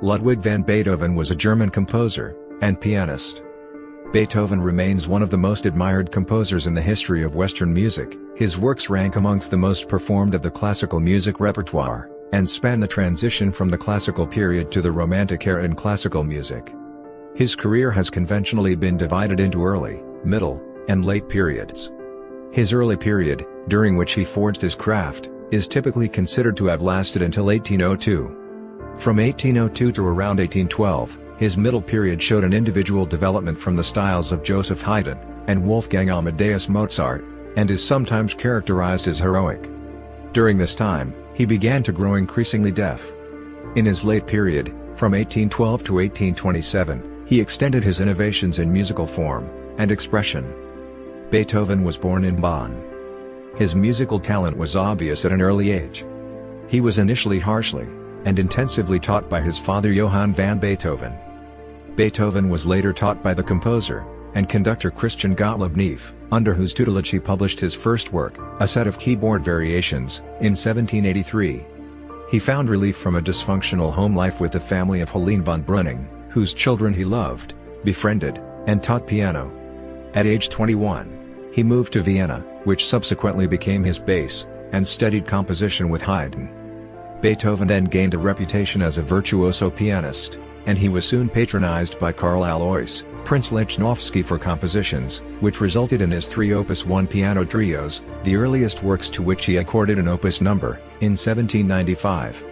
Ludwig van Beethoven was a German composer and pianist. Beethoven remains one of the most admired composers in the history of Western music. His works rank amongst the most performed of the classical music repertoire, and span the transition from the classical period to the Romantic era in classical music. His career has conventionally been divided into early, middle, and late periods. His early period, during which he forged his craft, is typically considered to have lasted until 1802. From 1802 to around 1812, his middle period showed an individual development from the styles of Joseph Haydn and Wolfgang Amadeus Mozart, and is sometimes characterized as heroic. During this time, he began to grow increasingly deaf. In his late period, from 1812 to 1827, he extended his innovations in musical form and expression. Beethoven was born in Bonn. His musical talent was obvious at an early age. He was initially harshly and intensively taught by his father Johann van Beethoven. Beethoven was later taught by the composer and conductor Christian Gottlieb Neef, under whose tutelage he published his first work, a set of keyboard variations, in 1783. He found relief from a dysfunctional home life with the family of Helene von Breuning, whose children he loved, befriended, and taught piano. At age 21, he moved to Vienna, which subsequently became his base, and studied composition with Haydn. Beethoven then gained a reputation as a virtuoso pianist, and he was soon patronized by Karl Alois, Prince Lichnowsky for compositions, which resulted in his 3 Opus 1 piano trios, the earliest works to which he accorded an opus number, in 1795.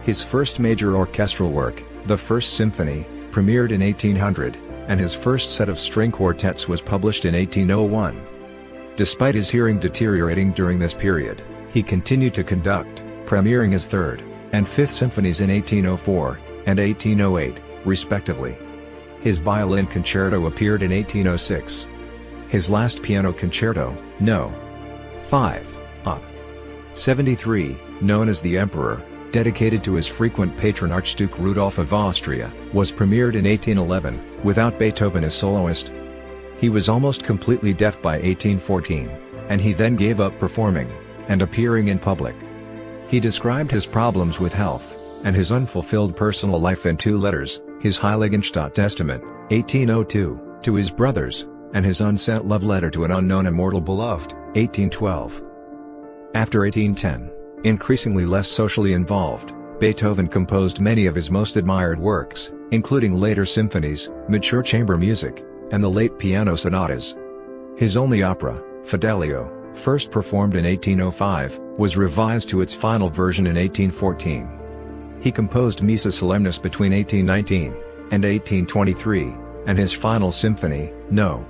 His first major orchestral work, the First Symphony, premiered in 1800, and his first set of string quartets was published in 1801. Despite his hearing deteriorating during this period, he continued to conduct, premiering his Third and Fifth Symphonies in 1804 and 1808, respectively. His violin concerto appeared in 1806. His last piano concerto, No. 5, Op. 73, known as The Emperor, dedicated to his frequent patron Archduke Rudolph of Austria, was premiered in 1811, without Beethoven as soloist. He was almost completely deaf by 1814, and he then gave up performing and appearing in public. He described his problems with health and his unfulfilled personal life in 2 letters, his Heiligenstadt Testament, 1802, to his brothers, and his unsent love letter to an unknown immortal beloved, 1812. After 1810, increasingly less socially involved, Beethoven composed many of his most admired works, including later symphonies, mature chamber music, and the late piano sonatas. His only opera, Fidelio, first performed in 1805, was revised to its final version in 1814. He composed Missa Solemnis between 1819 and 1823, and his final symphony, No.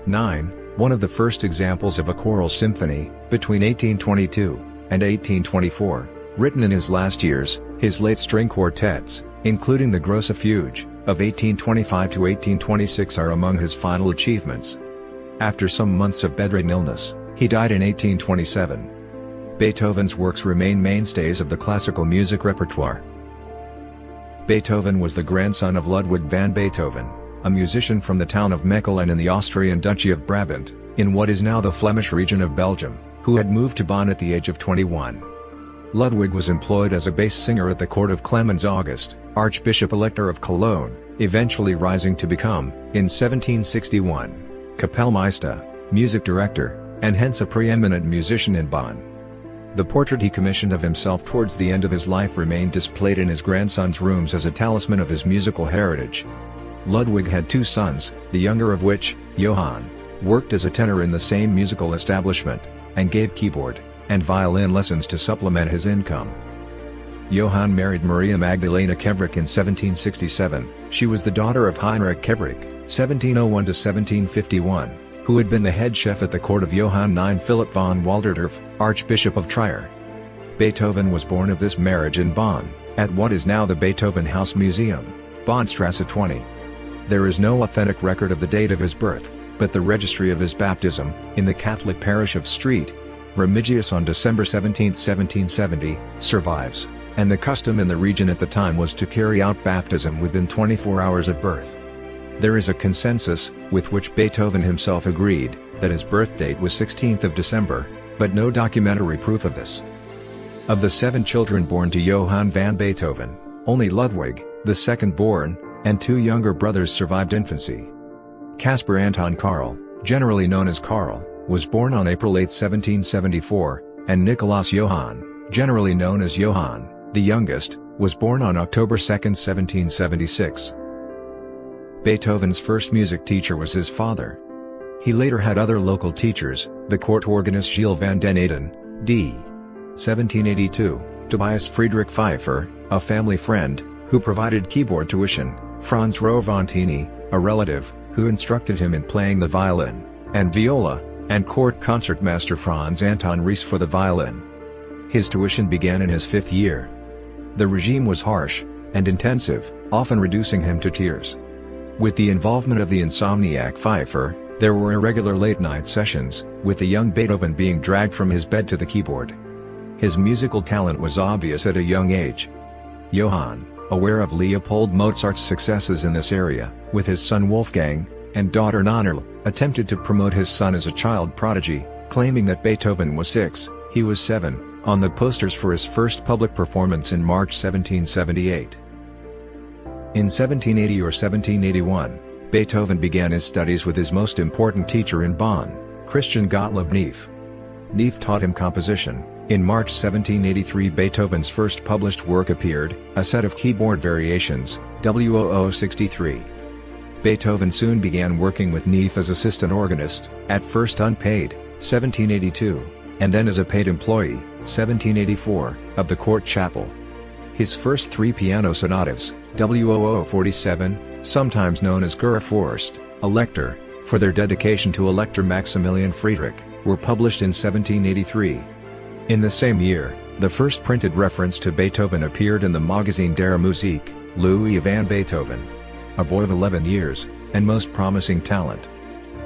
9, one of the first examples of a choral symphony, between 1822 and 1824, written in his last years. His late string quartets, including the Grosse Fuge, of 1825 to 1826, are among his final achievements. After some months of bedridden illness, he died in 1827. Beethoven's works remain mainstays of the classical music repertoire. Beethoven was the grandson of Ludwig van Beethoven, a musician from the town of Mechelen in the Austrian Duchy of Brabant, in what is now the Flemish region of Belgium, who had moved to Bonn at the age of 21. Ludwig was employed as a bass singer at the court of Clemens August, Archbishop-Elector of Cologne, eventually rising to become, in 1761, Kapellmeister, music director, and hence a preeminent musician in Bonn. The portrait he commissioned of himself towards the end of his life remained displayed in his grandson's rooms as a talisman of his musical heritage. Ludwig had 2 sons, the younger of which, Johann, worked as a tenor in the same musical establishment, and gave keyboard and violin lessons to supplement his income. Johann married Maria Magdalena Kebrich in 1767, she was the daughter of Heinrich Kebrich, 1701–1751, who had been the head chef at the court of Johann IX Philipp von Walderdorf, Archbishop of Trier. Beethoven was born of this marriage in Bonn, at what is now the Beethoven House Museum, Bonnstrasse 20. There is no authentic record of the date of his birth, but the registry of his baptism, in the Catholic parish of St. Remigius on December 17, 1770, survives, and the custom in the region at the time was to carry out baptism within 24 hours of birth. There is a consensus, with which Beethoven himself agreed, that his birth date was 16th of December, but no documentary proof of this. Of the 7 children born to Johann van Beethoven, only Ludwig, the second born, and two younger brothers survived infancy. Caspar Anton Karl, generally known as Karl, was born on April 8, 1774, and Nicolaus Johann, generally known as Johann, the youngest, was born on October 2, 1776. Beethoven's first music teacher was his father. He later had other local teachers, the court organist Gilles van den Eyden, d. 1782, Tobias Friedrich Pfeiffer, a family friend, who provided keyboard tuition, Franz Rovantini, a relative, who instructed him in playing the violin and viola, and court concertmaster Franz Anton Ries for the violin. His tuition began in his 5th year. The regime was harsh and intensive, often reducing him to tears. With the involvement of the insomniac Pfeiffer, there were irregular late-night sessions, with the young Beethoven being dragged from his bed to the keyboard. His musical talent was obvious at a young age. Johann, aware of Leopold Mozart's successes in this area, with his son Wolfgang and daughter Nannerl, attempted to promote his son as a child prodigy, claiming that Beethoven was 6, he was 7, on the posters for his first public performance in March 1778. In 1780 or 1781, Beethoven began his studies with his most important teacher in Bonn, Christian Gottlieb Neff. Neff taught him composition. In March 1783 Beethoven's first published work appeared, a set of keyboard variations, WO63. Beethoven soon began working with Neff as assistant organist, at first unpaid, 1782, and then as a paid employee, 1784, of the court chapel. His first 3 piano sonatas, WO47, sometimes known as Kurfürst, Elector, for their dedication to Elector Maximilian Friedrich, were published in 1783. In the same year, the first printed reference to Beethoven appeared in the Magazin der Musik, Ludwig van Beethoven. A boy of 11 years, and most promising talent.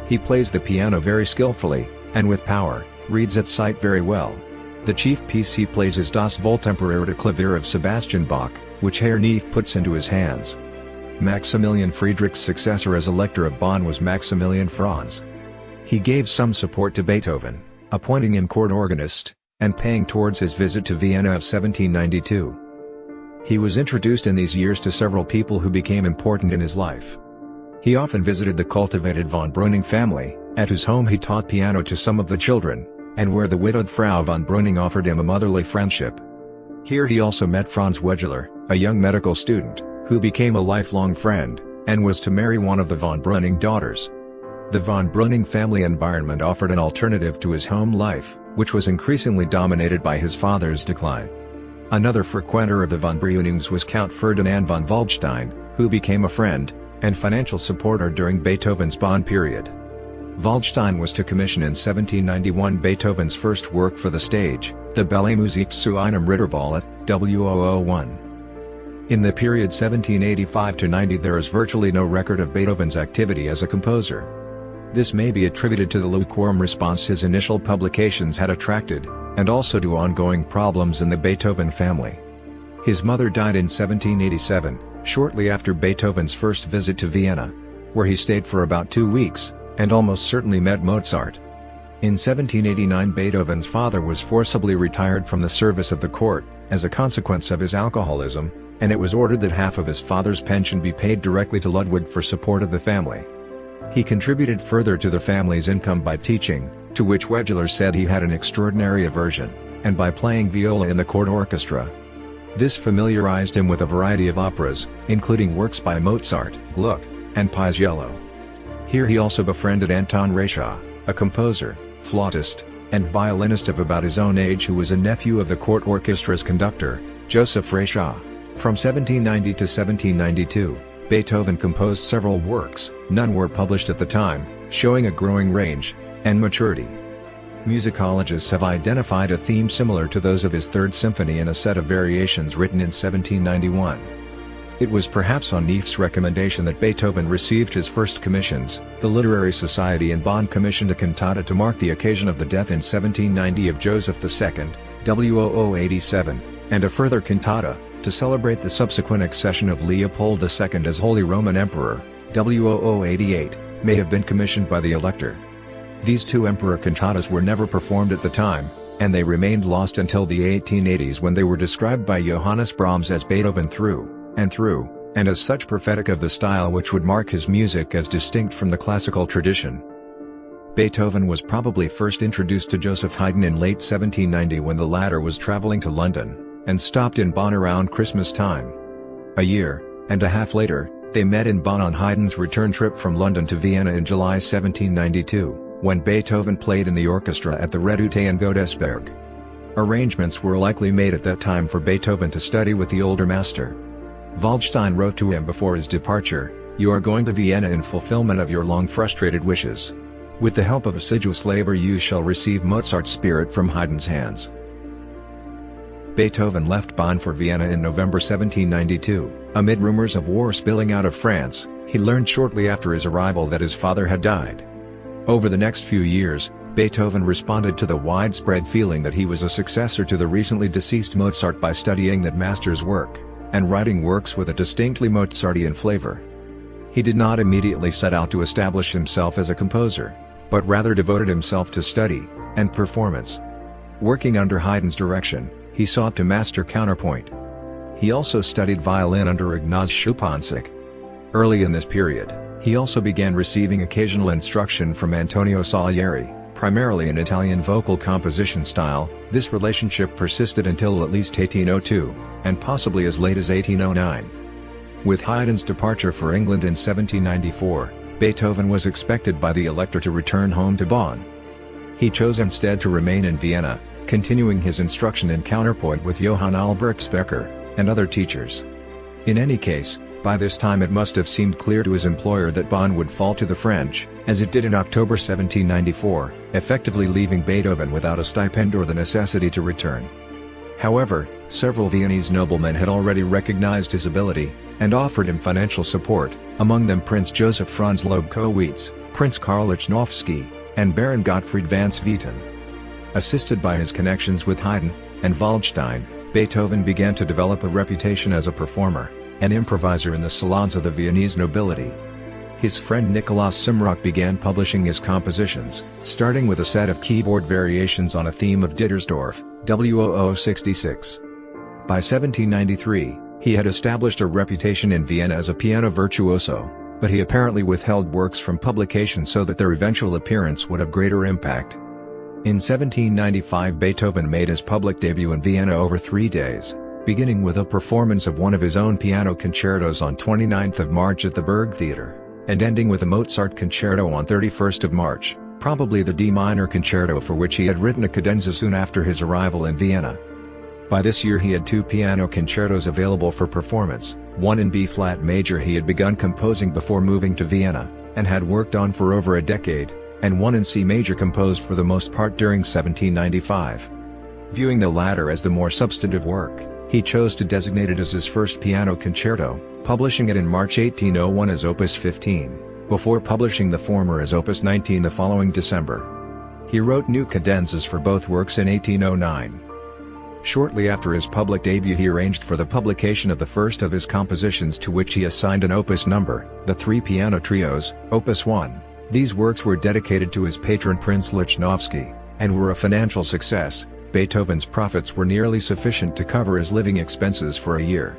He plays the piano very skillfully, and with power, reads at sight very well. The chief piece he plays is Das Wohltemperierte Klavier of Sebastian Bach, which Herr Neff puts into his hands. Maximilian Friedrich's successor as Elector of Bonn was Maximilian Franz. He gave some support to Beethoven, appointing him court organist, and paying towards his visit to Vienna of 1792. He was introduced in these years to several people who became important in his life. He often visited the cultivated von Breuning family, at whose home he taught piano to some of the children, and where the widowed Frau von Breuning offered him a motherly friendship. Here he also met Franz Wegeler, a young medical student, who became a lifelong friend, and was to marry one of the von Breuning daughters. The von Breuning family environment offered an alternative to his home life, which was increasingly dominated by his father's decline. Another frequenter of the von Breunings was Count Ferdinand von Waldstein, who became a friend and financial supporter during Beethoven's Bonn period. Waldstein was to commission in 1791 Beethoven's first work for the stage, the Belle Musik zu einem Ritterball at WO01. In the period 1785 to 90 there is virtually no record of Beethoven's activity as a composer. This may be attributed to the lukewarm response his initial publications had attracted, and also to ongoing problems in the Beethoven family. His mother died in 1787, shortly after Beethoven's first visit to Vienna, where he stayed for about 2 weeks, and almost certainly met Mozart. In 1789 Beethoven's father was forcibly retired from the service of the court, as a consequence of his alcoholism, and it was ordered that half of his father's pension be paid directly to Ludwig for support of the family. He contributed further to the family's income by teaching, to which Wegeler said he had an extraordinary aversion, and by playing viola in the court orchestra. This familiarized him with a variety of operas, including works by Mozart, Gluck, and Paisiello. Here he also befriended Anton Reicha, a composer, flautist, and violinist of about his own age who was a nephew of the court orchestra's conductor, Joseph Reicha. From 1790 to 1792, Beethoven composed several works, none were published at the time, showing a growing range and maturity. Musicologists have identified a theme similar to those of his Third Symphony in a set of variations written in 1791. It was perhaps on Neff's recommendation that Beethoven received his first commissions. The Literary Society in Bonn commissioned a cantata to mark the occasion of the death in 1790 of Joseph II, WO87, and a further cantata, to celebrate the subsequent accession of Leopold II as Holy Roman Emperor, WO88, may have been commissioned by the Elector. These 2 emperor cantatas were never performed at the time, and they remained lost until the 1880s when they were described by Johannes Brahms as Beethoven through and through, and as such prophetic of the style which would mark his music as distinct from the classical tradition. Beethoven was probably first introduced to Joseph Haydn in late 1790 when the latter was traveling to London, and stopped in Bonn around Christmas time. A year and a half later, they met in Bonn on Haydn's return trip from London to Vienna in July 1792, when Beethoven played in the orchestra at the Redoute in Godesberg. Arrangements were likely made at that time for Beethoven to study with the older master. Waldstein wrote to him before his departure, "You are going to Vienna in fulfillment of your long frustrated wishes. With the help of assiduous labor you shall receive Mozart's spirit from Haydn's hands." Beethoven left Bonn for Vienna in November 1792, amid rumors of war spilling out of France. He learned shortly after his arrival that his father had died. Over the next few years, Beethoven responded to the widespread feeling that he was a successor to the recently deceased Mozart by studying that master's work, and writing works with a distinctly Mozartian flavor. He did not immediately set out to establish himself as a composer, but rather devoted himself to study and performance. Working under Haydn's direction, he sought to master counterpoint. He also studied violin under Ignaz Schuppanzig. Early in this period, he also began receiving occasional instruction from Antonio Salieri, primarily in Italian vocal composition style. This relationship persisted until at least 1802, and possibly as late as 1809. With Haydn's departure for England in 1794, Beethoven was expected by the Elector to return home to Bonn. He chose instead to remain in Vienna, continuing his instruction in counterpoint with Johann Albrecht Becker, and other teachers. In any case, by this time it must have seemed clear to his employer that Bonn would fall to the French, as it did in October 1794, effectively leaving Beethoven without a stipend or the necessity to return. However, several Viennese noblemen had already recognized his ability, and offered him financial support, among them Prince Joseph Franz Lobkowitz, Prince Karl Lichnowsky, and Baron Gottfried van Swieten. Assisted by his connections with Haydn and Waldstein, Beethoven began to develop a reputation as a performer and improviser in the salons of the Viennese nobility. His friend Nikolaus Simrock began publishing his compositions, starting with a set of keyboard variations on a theme of Dittersdorf, WOO66. By 1793, he had established a reputation in Vienna as a piano virtuoso, but he apparently withheld works from publication so that their eventual appearance would have greater impact. In 1795 Beethoven made his public debut in Vienna over 3 days, beginning with a performance of one of his own piano concertos on 29th of March at the Burgtheater, and ending with a Mozart concerto on 31st of March, probably the D minor concerto for which he had written a cadenza soon after his arrival in Vienna. By this year he had 2 piano concertos available for performance, one in B-flat major he had begun composing before moving to Vienna, and had worked on for over a decade, and one in C major composed for the most part during 1795. Viewing the latter as the more substantive work, he chose to designate it as his first piano concerto, publishing it in March 1801 as Opus 15, before publishing the former as Opus 19 the following December. He wrote new cadenzas for both works in 1809. Shortly after his public debut he arranged for the publication of the first of his compositions, to which he assigned an opus number, the 3 piano trios, Opus 1. These works were dedicated to his patron Prince Lichnowsky, and were a financial success. Beethoven's profits were nearly sufficient to cover his living expenses for a year.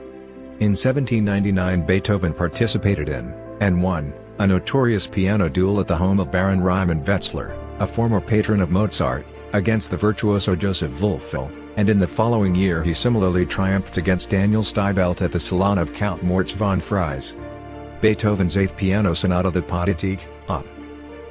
In 1799 Beethoven participated in, and won, a notorious piano duel at the home of Baron Riemann Wetzlar, a former patron of Mozart, against the virtuoso Joseph Wölfel, and in the following year he similarly triumphed against Daniel Steibelt at the salon of Count Moritz von Fries. Beethoven's 8th Piano Sonata, the Politik, Op.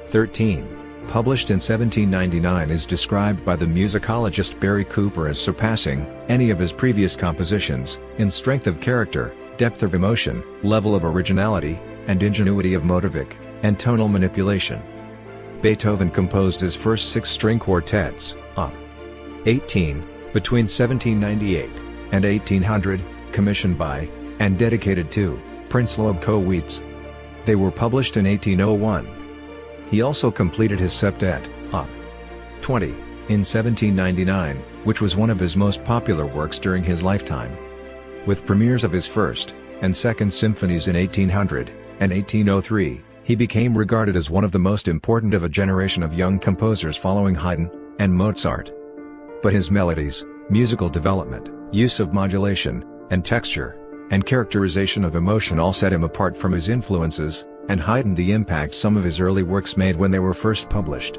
13, published in 1799, is described by the musicologist Barry Cooper as surpassing any of his previous compositions in strength of character, depth of emotion, level of originality, and ingenuity of motivic and tonal manipulation. Beethoven composed his first 6-string quartets, Op. 18, between 1798 and 1800, commissioned by, and dedicated to, Prince Lobkowitz. They were published in 1801. He also completed his septet, Op. 20, in 1799, which was one of his most popular works during his lifetime. With premieres of his first and second symphonies in 1800 and 1803, he became regarded as one of the most important of a generation of young composers following Haydn and Mozart. But his melodies, musical development, use of modulation, and texture and characterization of emotion all set him apart from his influences, and heightened the impact some of his early works made when they were first published.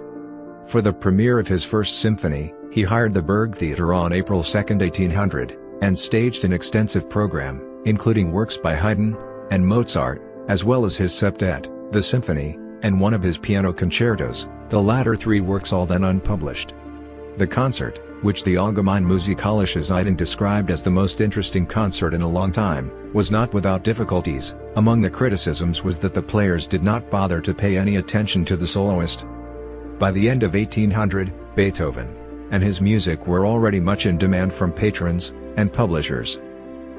For the premiere of his first symphony, he hired the Burgtheater on April 2, 1800, and staged an extensive program, including works by Haydn and Mozart, as well as his septet, the symphony, and one of his piano concertos, the latter three works all then unpublished. The concert, which the Allgemeine Musikalische Zeitung described as the most interesting concert in a long time, was not without difficulties. Among the criticisms was that the players did not bother to pay any attention to the soloist. By the end of 1800, Beethoven and his music were already much in demand from patrons and publishers.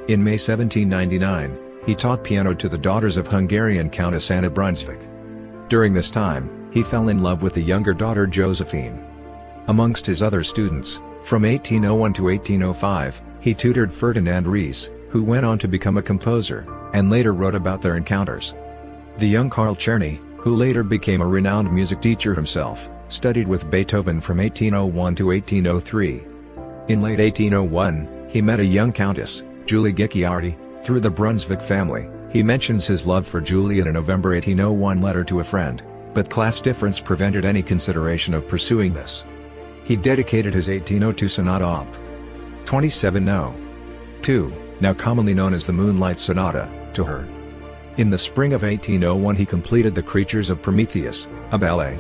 In May 1799, he taught piano to the daughters of Hungarian Countess Anna Brunswick. During this time, he fell in love with the younger daughter Josephine. Amongst his other students, from 1801 to 1805, he tutored Ferdinand Ries, who went on to become a composer, and later wrote about their encounters. The young Carl Czerny, who later became a renowned music teacher himself, studied with Beethoven from 1801 to 1803. In late 1801, he met a young countess, Julie Guicciardi, through the Brunswick family. He mentions his love for Julie in a November 1801 letter to a friend, but class difference prevented any consideration of pursuing this. He dedicated his 1802 Sonata Op. 27 No. 2, now commonly known as the Moonlight Sonata, to her. In the spring of 1801 he completed The Creatures of Prometheus, a ballet.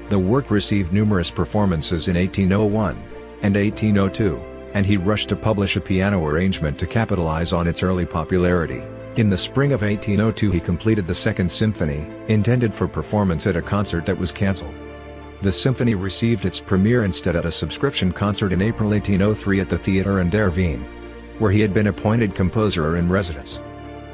The work received numerous performances in 1801 and 1802, and he rushed to publish a piano arrangement to capitalize on its early popularity. In the spring of 1802 he completed the Second Symphony, intended for performance at a concert that was cancelled. The symphony received its premiere instead at a subscription concert in April 1803 at the Theater in der Wien, where he had been appointed composer in residence.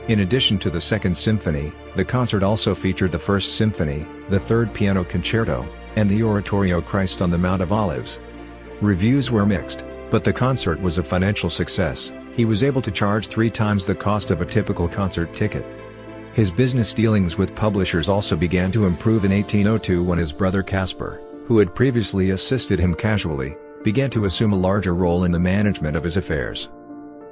In addition to the Second Symphony, the concert also featured the First Symphony, the Third Piano Concerto, and the Oratorio Christ on the Mount of Olives. Reviews were mixed, but the concert was a financial success. He was able to charge 3 times the cost of a typical concert ticket. His business dealings with publishers also began to improve in 1802 when his brother Caspar, who had previously assisted him casually, began to assume a larger role in the management of his affairs.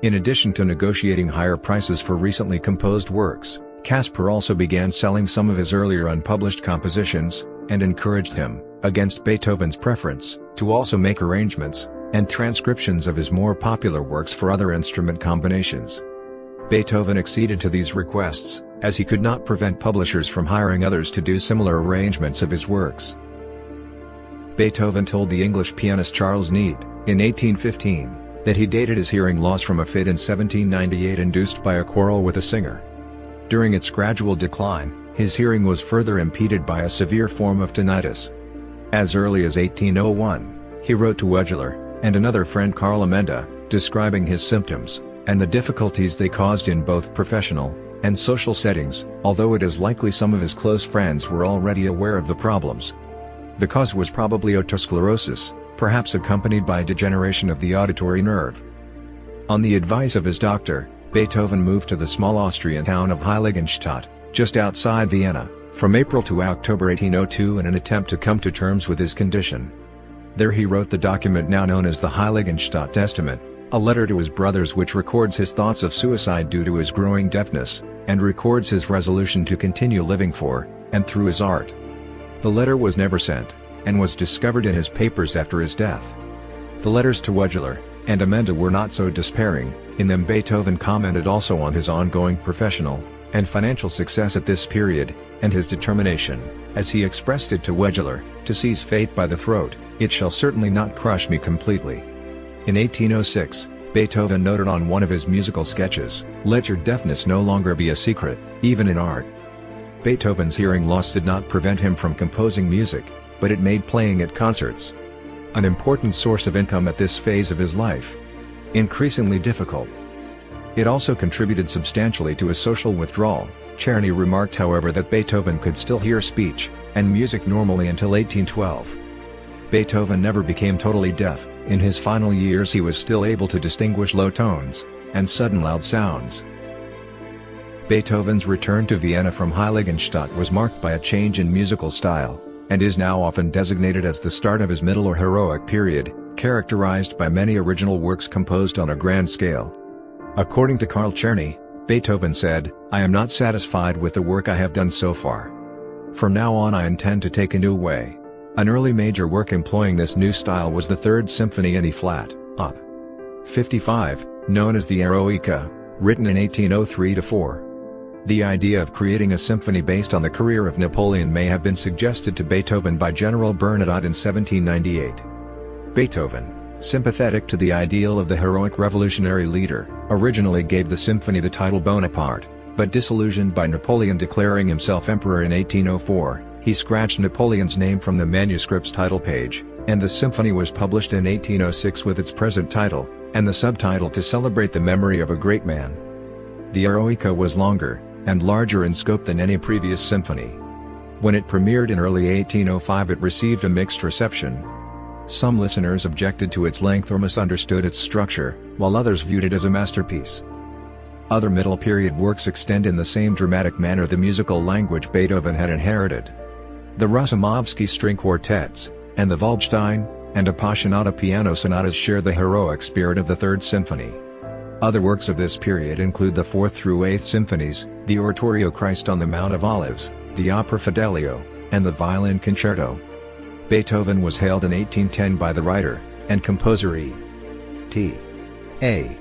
In addition to negotiating higher prices for recently composed works, Caspar also began selling some of his earlier unpublished compositions, and encouraged him, against Beethoven's preference, to also make arrangements and transcriptions of his more popular works for other instrument combinations. Beethoven acceded to these requests, as he could not prevent publishers from hiring others to do similar arrangements of his works. Beethoven told the English pianist Charles Neate, in 1815, that he dated his hearing loss from a fit in 1798 induced by a quarrel with a singer. During its gradual decline, his hearing was further impeded by a severe form of tinnitus. As early as 1801, he wrote to Wegeler and another friend Carl Amenda, describing his symptoms, and the difficulties they caused in both professional and social settings, although it is likely some of his close friends were already aware of the problems. The cause was probably otosclerosis, perhaps accompanied by degeneration of the auditory nerve. On the advice of his doctor, Beethoven moved to the small Austrian town of Heiligenstadt, just outside Vienna, from April to October 1802 in an attempt to come to terms with his condition. There he wrote the document now known as the Heiligenstadt Testament, a letter to his brothers which records his thoughts of suicide due to his growing deafness, and records his resolution to continue living for, and through his art. The letter was never sent, and was discovered in his papers after his death. The letters to Wegeler and Amenda were not so despairing. In them Beethoven commented also on his ongoing professional and financial success at this period, and his determination, as he expressed it to Wegeler, to seize fate by the throat. "It shall certainly not crush me completely." In 1806, Beethoven noted on one of his musical sketches, "Let your deafness no longer be a secret, even in art." Beethoven's hearing loss did not prevent him from composing music, but it made playing at concerts an important source of income at this phase of his life increasingly difficult. It also contributed substantially to his social withdrawal. Czerny remarked however that Beethoven could still hear speech and music normally until 1812. Beethoven never became totally deaf. In his final years he was still able to distinguish low tones and sudden loud sounds. Beethoven's return to Vienna from Heiligenstadt was marked by a change in musical style, and is now often designated as the start of his middle or heroic period, characterized by many original works composed on a grand scale. According to Carl Czerny, Beethoven said, "I am not satisfied with the work I have done so far. From now on I intend to take a new way." An early major work employing this new style was the Third Symphony in E-flat, Op. 55, known as the Eroica, written in 1803-4. The idea of creating a symphony based on the career of Napoleon may have been suggested to Beethoven by General Bernadotte in 1798. Beethoven, sympathetic to the ideal of the heroic revolutionary leader, originally gave the symphony the title Bonaparte, but disillusioned by Napoleon declaring himself emperor in 1804, he scratched Napoleon's name from the manuscript's title page, and the symphony was published in 1806 with its present title, and the subtitle to celebrate the memory of a great man. The Eroica was longer, and larger in scope than any previous symphony. When it premiered in early 1805 it received a mixed reception. Some listeners objected to its length or misunderstood its structure, while others viewed it as a masterpiece. Other middle-period works extend in the same dramatic manner the musical language Beethoven had inherited. The Rasumovsky string quartets, and the Waldstein, and Appassionata piano sonatas share the heroic spirit of the Third Symphony. Other works of this period include the 4th through 8th symphonies, the Oratorio Christ on the Mount of Olives, the Opera Fidelio, and the Violin Concerto. Beethoven was hailed in 1810 by the writer, and composer E. T. A.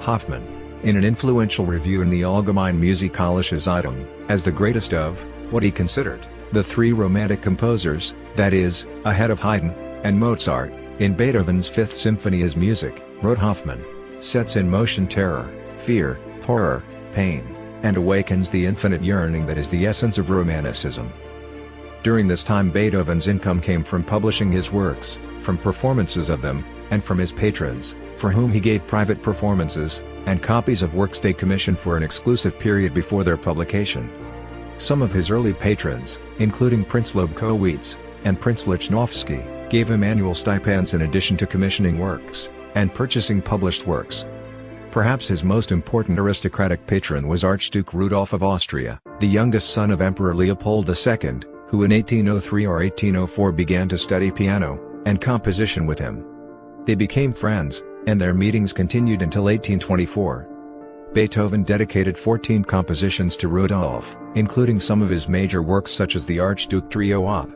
Hoffmann, in an influential review in the Allgemeine Musikalische Zeitung, as the greatest of, what he considered, the three Romantic composers, that is, ahead of Haydn and Mozart. In Beethoven's Fifth Symphony his music, wrote Hoffmann, sets in motion terror, fear, horror, pain, and awakens the infinite yearning that is the essence of Romanticism. During this time Beethoven's income came from publishing his works, from performances of them, and from his patrons, for whom he gave private performances, and copies of works they commissioned for an exclusive period before their publication. Some of his early patrons, including Prince Lobkowitz, and Prince Lichnowsky, gave him annual stipends in addition to commissioning works, and purchasing published works. Perhaps his most important aristocratic patron was Archduke Rudolph of Austria, the youngest son of Emperor Leopold II, who in 1803 or 1804 began to study piano and composition with him. They became friends, and their meetings continued until 1824. Beethoven dedicated 14 compositions to Rudolph, including some of his major works such as the Archduke Trio Op.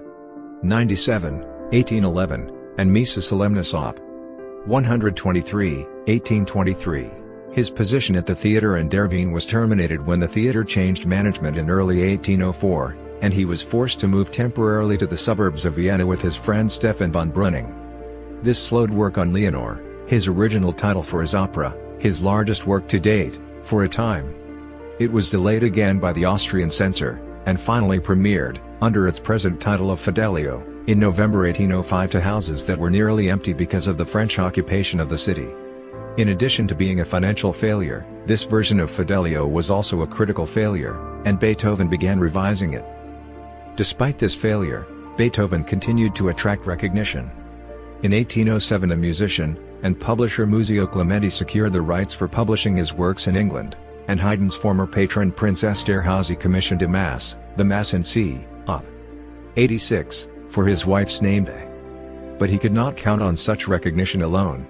97, 1811, and Missa Solemnis Op. 123, 1823. His position at the theatre in der Wien was terminated when the theatre changed management in early 1804, and he was forced to move temporarily to the suburbs of Vienna with his friend Stefan von Breuning. This slowed work on Leonore, his original title for his opera, his largest work to date, for a time. It was delayed again by the Austrian censor, and finally premiered, under its present title of Fidelio, in November 1805 to houses that were nearly empty because of the French occupation of the city. In addition to being a financial failure, this version of Fidelio was also a critical failure, and Beethoven began revising it. Despite this failure, Beethoven continued to attract recognition. In 1807 the musician and publisher Muzio Clementi secured the rights for publishing his works in England, and Haydn's former patron Prince Esterhazy commissioned a Mass, the Mass in C, Op. 86, for his wife's name day. But he could not count on such recognition alone.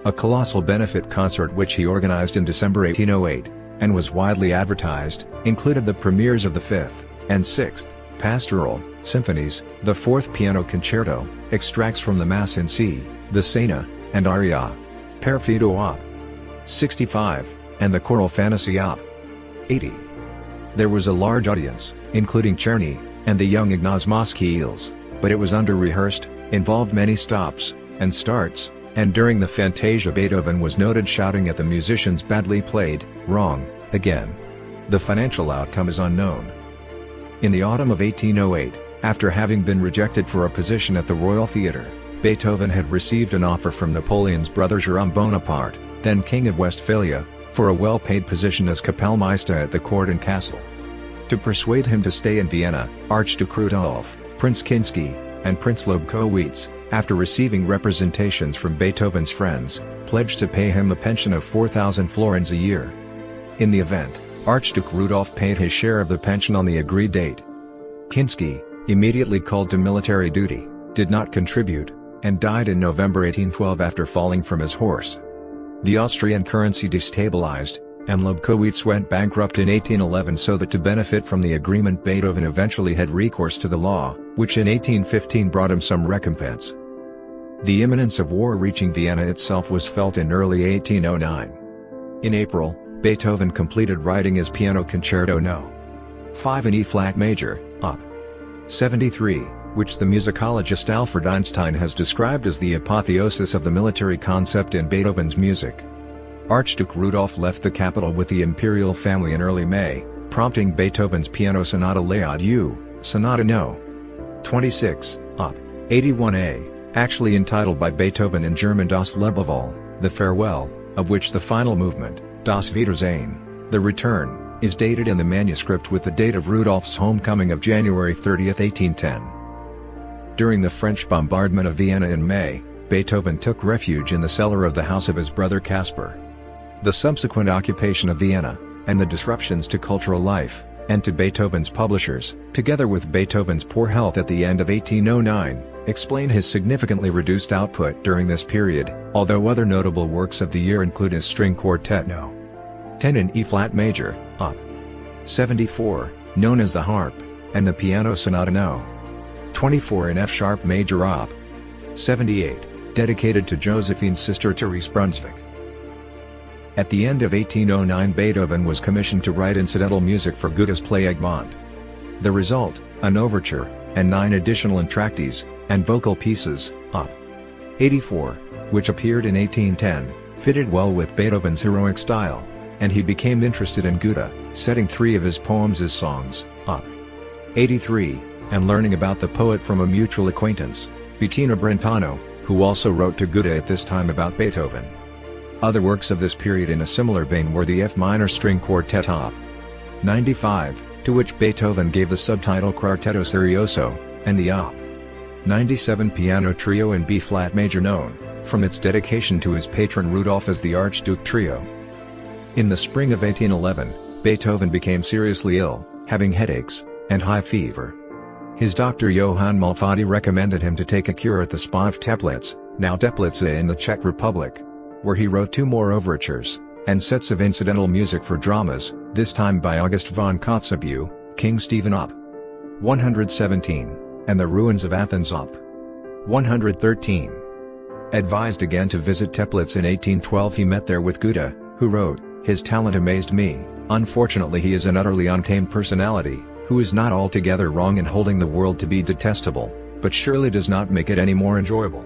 A colossal benefit concert which he organized in December 1808, and was widely advertised, included the premieres of the 5th and 6th Pastoral Symphonies, the 4th Piano Concerto, extracts from the Mass in C, the Scena, and Aria Perfido Op. 65, and the Choral Fantasy Op. 80. There was a large audience, including Czerny, and the young Ignaz Moscheles, but it was under-rehearsed, involved many stops and starts, and during the Fantasia Beethoven was noted shouting at the musicians badly played, wrong, again. The financial outcome is unknown. In the autumn of 1808, after having been rejected for a position at the Royal Theatre, Beethoven had received an offer from Napoleon's brother Jérôme Bonaparte, then King of Westphalia, for a well-paid position as Kapellmeister at the court and castle. To persuade him to stay in Vienna, Archduke Rudolf, Prince Kinsky, and Prince Lobkowitz, after receiving representations from Beethoven's friends, pledged to pay him a pension of 4,000 florins a year. In the event, Archduke Rudolf paid his share of the pension on the agreed date. Kinsky, immediately called to military duty, did not contribute, and died in November 1812 after falling from his horse. The Austrian currency destabilized, and Lobkowitz went bankrupt in 1811, so that to benefit from the agreement Beethoven eventually had recourse to the law, which in 1815 brought him some recompense. The imminence of war reaching Vienna itself was felt in early 1809. In April, Beethoven completed writing his Piano Concerto No. 5 in E-flat major, Op. 73, which the musicologist Alfred Einstein has described as the apotheosis of the military concept in Beethoven's music. Archduke Rudolf left the capital with the imperial family in early May, prompting Beethoven's Piano Sonata Les Adieux, Sonata No. 26, Op. 81a, actually entitled by Beethoven in German Das Lebewohl, the farewell, of which the final movement, Das Wiedersehen, the return, is dated in the manuscript with the date of Rudolf's homecoming of January 30, 1810. During the French bombardment of Vienna in May, Beethoven took refuge in the cellar of the house of his brother Caspar. The subsequent occupation of Vienna, and the disruptions to cultural life, and to Beethoven's publishers, together with Beethoven's poor health at the end of 1809, explain his significantly reduced output during this period, although other notable works of the year include his String Quartet No. 10 in E-flat major, Op. 74, known as the Harp, and the Piano Sonata No. 24 in F-sharp major Op. 78, dedicated to Josephine's sister Therese Brunswick. At the end of 1809, Beethoven was commissioned to write incidental music for Goethe's play Egmont. The result, an overture, and 9 additional entr'actes, and vocal pieces, Op. 84, which appeared in 1810, fitted well with Beethoven's heroic style, and he became interested in Goethe, setting 3 of his poems as songs, Op. 83, and learning about the poet from a mutual acquaintance, Bettina Brentano, who also wrote to Goethe at this time about Beethoven. Other works of this period in a similar vein were the F minor String Quartet Op. 95, to which Beethoven gave the subtitle Quartetto Serioso, and the Op. 97 Piano Trio in B-flat major, known, from its dedication to his patron Rudolf, as the Archduke Trio. In the spring of 1811, Beethoven became seriously ill, having headaches, and high fever. His doctor Johann Malfatti recommended him to take a cure at the Spa of Teplitz, now Teplice in the Czech Republic, where he wrote 2 more overtures, and sets of incidental music for dramas, this time by August von Kotzebue, King Stephen Op. 117, and The Ruins of Athens Op. 113. Advised again to visit Teplitz in 1812, he met there with Goethe, who wrote, "His talent amazed me. Unfortunately he is an utterly untamed personality, who is not altogether wrong in holding the world to be detestable, but surely does not make it any more enjoyable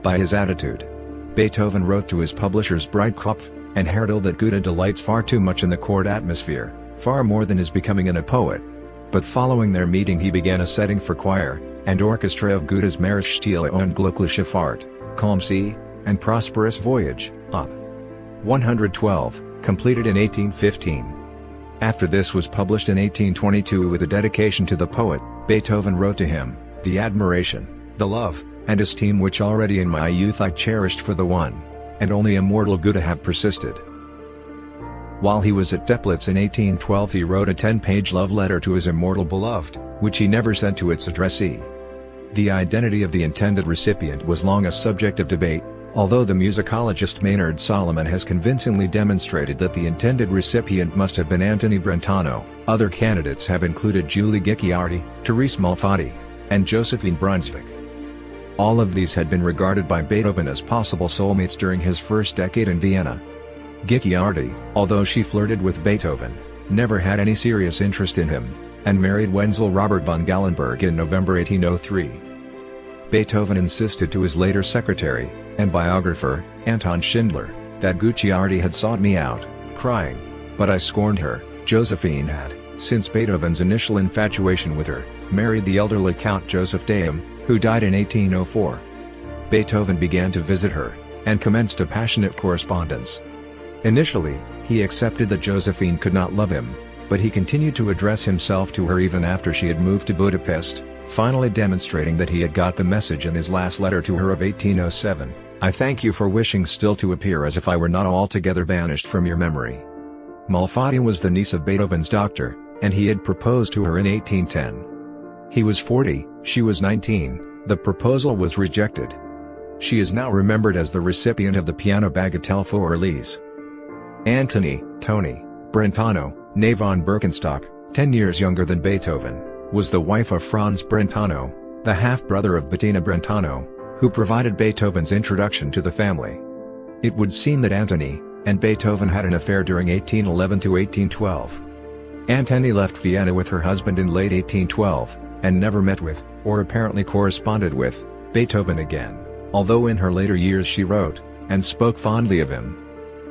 by his attitude." Beethoven wrote to his publishers Breitkopf and Herdel that Goethe delights far too much in the court atmosphere, far more than is becoming in a poet. But following their meeting he began a setting for choir and orchestra of Goethe's Meeresstille und Glückliche Fahrt, Calm Sea, and Prosperous Voyage, Op. 112, completed in 1815. After this was published in 1822 with a dedication to the poet, Beethoven wrote to him, "The admiration, the love, and esteem which already in my youth I cherished for the one, and only immortal Goethe have persisted." While he was at Teplitz in 1812 he wrote a 10-page love letter to his immortal beloved, which he never sent to its addressee. The identity of the intended recipient was long a subject of debate, although the musicologist Maynard Solomon has convincingly demonstrated that the intended recipient must have been Antony Brentano. Other candidates have included Julie Guicciardi, Therese Malfatti, and Josephine Brunswick. All of these had been regarded by Beethoven as possible soulmates during his first decade in Vienna. Guicciardi, although she flirted with Beethoven, never had any serious interest in him, and married Wenzel Robert von Gallenberg in November 1803. Beethoven insisted to his later secretary and biographer, Anton Schindler, that Guicciardi had sought me out, crying, "But I scorned her." Josephine had, since Beethoven's initial infatuation with her, married the elderly Count Joseph Daim, who died in 1804. Beethoven began to visit her, and commenced a passionate correspondence. Initially, he accepted that Josephine could not love him, but he continued to address himself to her even after she had moved to Budapest, finally demonstrating that he had got the message in his last letter to her of 1807, "I thank you for wishing still to appear as if I were not altogether banished from your memory." Malfatti was the niece of Beethoven's doctor, and he had proposed to her in 1810. He was 40, she was 19, the proposal was rejected. She is now remembered as the recipient of the Piano Bagatelle for Elise. Antony, Tony, Brentano, née von Birkenstock, 10 years younger than Beethoven, was the wife of Franz Brentano, the half-brother of Bettina Brentano, who provided Beethoven's introduction to the family. It would seem that Antony and Beethoven had an affair during 1811 to 1812. Antony left Vienna with her husband in late 1812, and never met with, or apparently corresponded with, Beethoven again, although in her later years she wrote and spoke fondly of him.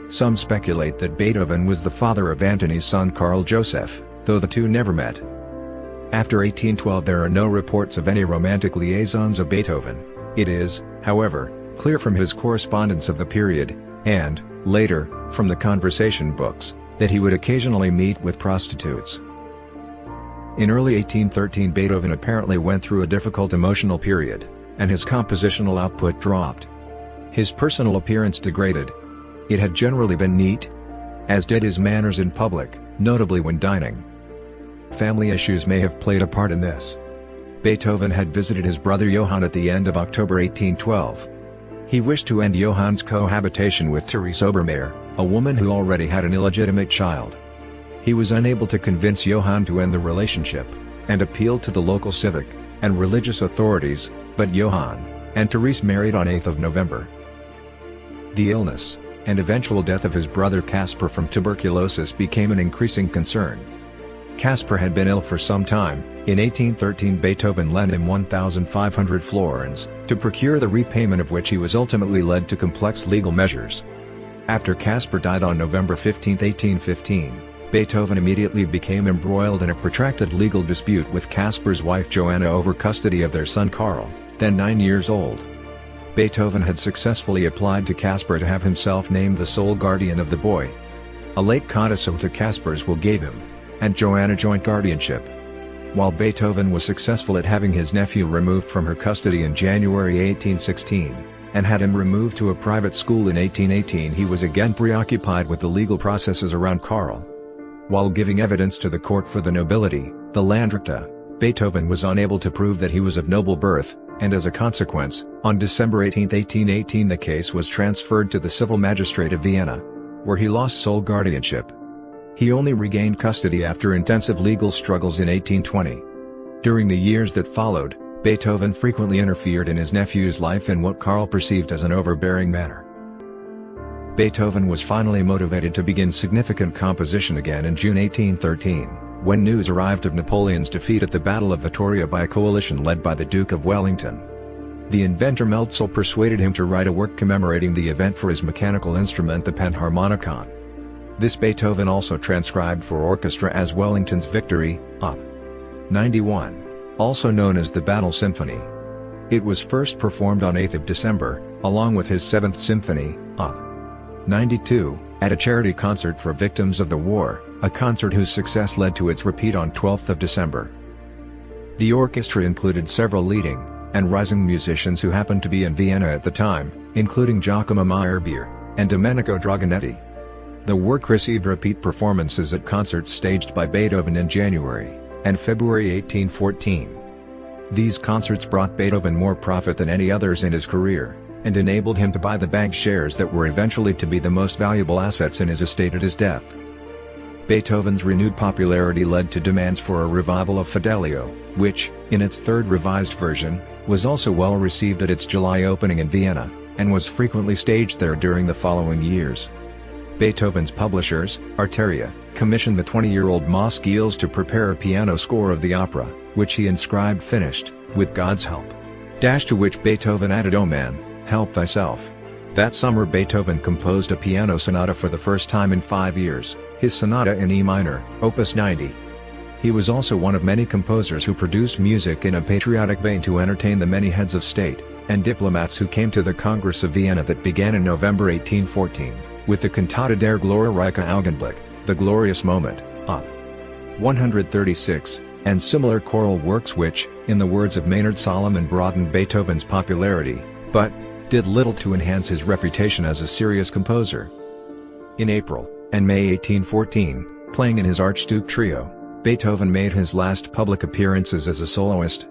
Some speculate that Beethoven was the father of Antony's son Karl Joseph, though the two never met. After 1812 there are no reports of any romantic liaisons of Beethoven. It is, however, clear from his correspondence of the period, and, later, from the conversation books, that he would occasionally meet with prostitutes. In early 1813 Beethoven apparently went through a difficult emotional period, and his compositional output dropped. His personal appearance degraded. It had generally been neat, as did his manners in public, notably when dining. Family issues may have played a part in this. Beethoven had visited his brother Johann at the end of October 1812. He wished to end Johann's cohabitation with Therese Obermeier, a woman who already had an illegitimate child. He was unable to convince Johann to end the relationship, and appealed to the local civic and religious authorities, but Johann and Therese married on 8th of November. The illness and eventual death of his brother Caspar from tuberculosis became an increasing concern. Caspar had been ill for some time. In 1813 Beethoven lent him 1,500 florins, to procure the repayment of which he was ultimately led to complex legal measures. After Caspar died on November 15, 1815, Beethoven immediately became embroiled in a protracted legal dispute with Caspar's wife Joanna over custody of their son Karl, then 9 years old. Beethoven had successfully applied to Caspar to have himself named the sole guardian of the boy. A late codicil to Caspar's will gave him and Joanna joint guardianship. While Beethoven was successful at having his nephew removed from her custody in January 1816, and had him removed to a private school in 1818, he was again preoccupied with the legal processes around Karl. While giving evidence to the court for the nobility, the Landrichter, Beethoven was unable to prove that he was of noble birth, and as a consequence, on December 18, 1818 the case was transferred to the civil magistrate of Vienna, where he lost sole guardianship. He only regained custody after intensive legal struggles in 1820. During the years that followed, Beethoven frequently interfered in his nephew's life in what Karl perceived as an overbearing manner. Beethoven was finally motivated to begin significant composition again in June 1813, when news arrived of Napoleon's defeat at the Battle of Vittoria by a coalition led by the Duke of Wellington. The inventor Meltzel persuaded him to write a work commemorating the event for his mechanical instrument the panharmonicon. This Beethoven also transcribed for orchestra as Wellington's Victory, Op. 91, also known as the Battle Symphony. It was first performed on 8th of December, along with his 7th Symphony, Op. 92, at a charity concert for victims of the war, a concert whose success led to its repeat on 12th of December. The orchestra included several leading and rising musicians who happened to be in Vienna at the time, including Giacomo Meyerbeer and Domenico Dragonetti. The work received repeat performances at concerts staged by Beethoven in January and February 1814. These concerts brought Beethoven more profit than any others in his career, and enabled him to buy the bank shares that were eventually to be the most valuable assets in his estate at his death. Beethoven's renewed popularity led to demands for a revival of Fidelio, which, in its third revised version, was also well received at its July opening in Vienna, and was frequently staged there during the following years. Beethoven's publishers, Arteria, commissioned the 20-year-old Moscheles to prepare a piano score of the opera, which he inscribed finished, with God's help. To which Beethoven added, "O man, help thyself." That summer Beethoven composed a piano sonata for the first time in 5 years, his sonata in E minor, opus 90. He was also one of many composers who produced music in a patriotic vein to entertain the many heads of state and diplomats who came to the Congress of Vienna that began in November 1814. With the Cantata der glorreiche Augenblick, the glorious moment, Op. 136, and similar choral works which, in the words of Maynard Solomon, broadened Beethoven's popularity, but did little to enhance his reputation as a serious composer. In April and May 1814, playing in his Archduke Trio, Beethoven made his last public appearances as a soloist.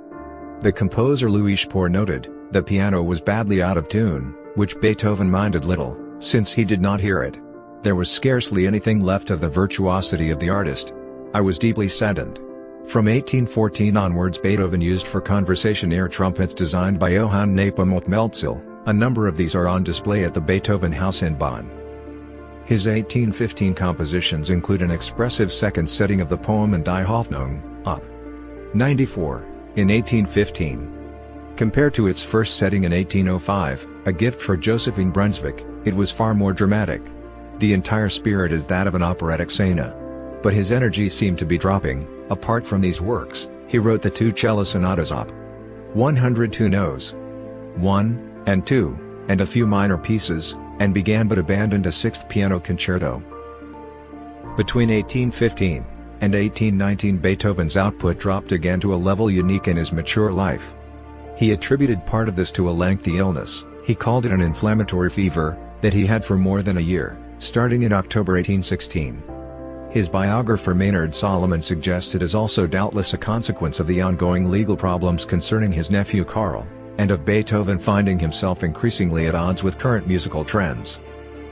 The composer Louis Spohr noted, "The piano was badly out of tune," which Beethoven minded little, since he did not hear it. There was scarcely anything left of the virtuosity of the artist. I was deeply saddened. From 1814 onwards, Beethoven used for conversation air trumpets designed by Johann Nepomuk Melzel. A number of these are on display at the Beethoven House in Bonn. His 1815 compositions include an expressive second setting of the poem In die Hoffnung, Op. 94, in 1815. Compared to its first setting in 1805, A Gift for Josephine Brunswick, it was far more dramatic. The entire spirit is that of an operatic scena. But his energy seemed to be dropping. Apart from these works, he wrote the two cello sonatas Op. 102 Nos. 1 and 2, and a few minor pieces, and began but abandoned a sixth piano concerto. Between 1815 and 1819, Beethoven's output dropped again to a level unique in his mature life. He attributed part of this to a lengthy illness. He called it an inflammatory fever, that he had for more than a year, starting in October 1816. His biographer Maynard Solomon suggests it is also doubtless a consequence of the ongoing legal problems concerning his nephew Karl, and of Beethoven finding himself increasingly at odds with current musical trends.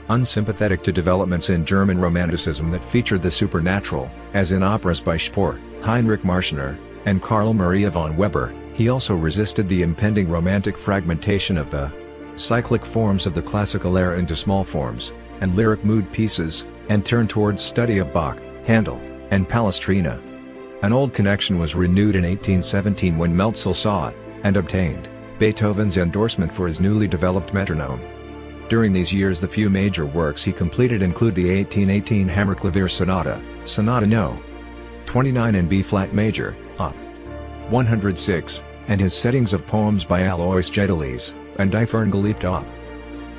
Unsympathetic to developments in German Romanticism that featured the supernatural, as in operas by Spohr, Heinrich Marschner, and Carl Maria von Weber, he also resisted the impending romantic fragmentation of the cyclic forms of the classical era into small forms, and lyric mood pieces, and turned towards study of Bach, Handel, and Palestrina. An old connection was renewed in 1817 when Melzel saw it, and obtained Beethoven's endorsement for his newly developed metronome. During these years the few major works he completed include the 1818 Hammerklavier Sonata, Sonata No. 29 in B-flat major, Op. 106, and his settings of poems by Alois Gedalies, and Die Ferngeliebte Op.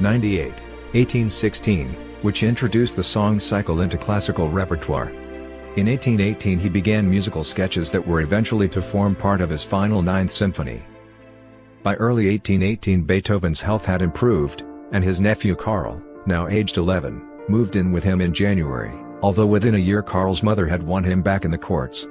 98, 1816, which introduced the song cycle into classical repertoire. In 1818 he began musical sketches that were eventually to form part of his final Ninth Symphony. By early 1818 Beethoven's health had improved, and his nephew Karl, now aged 11, moved in with him in January, although within a year Karl's mother had won him back in the courts.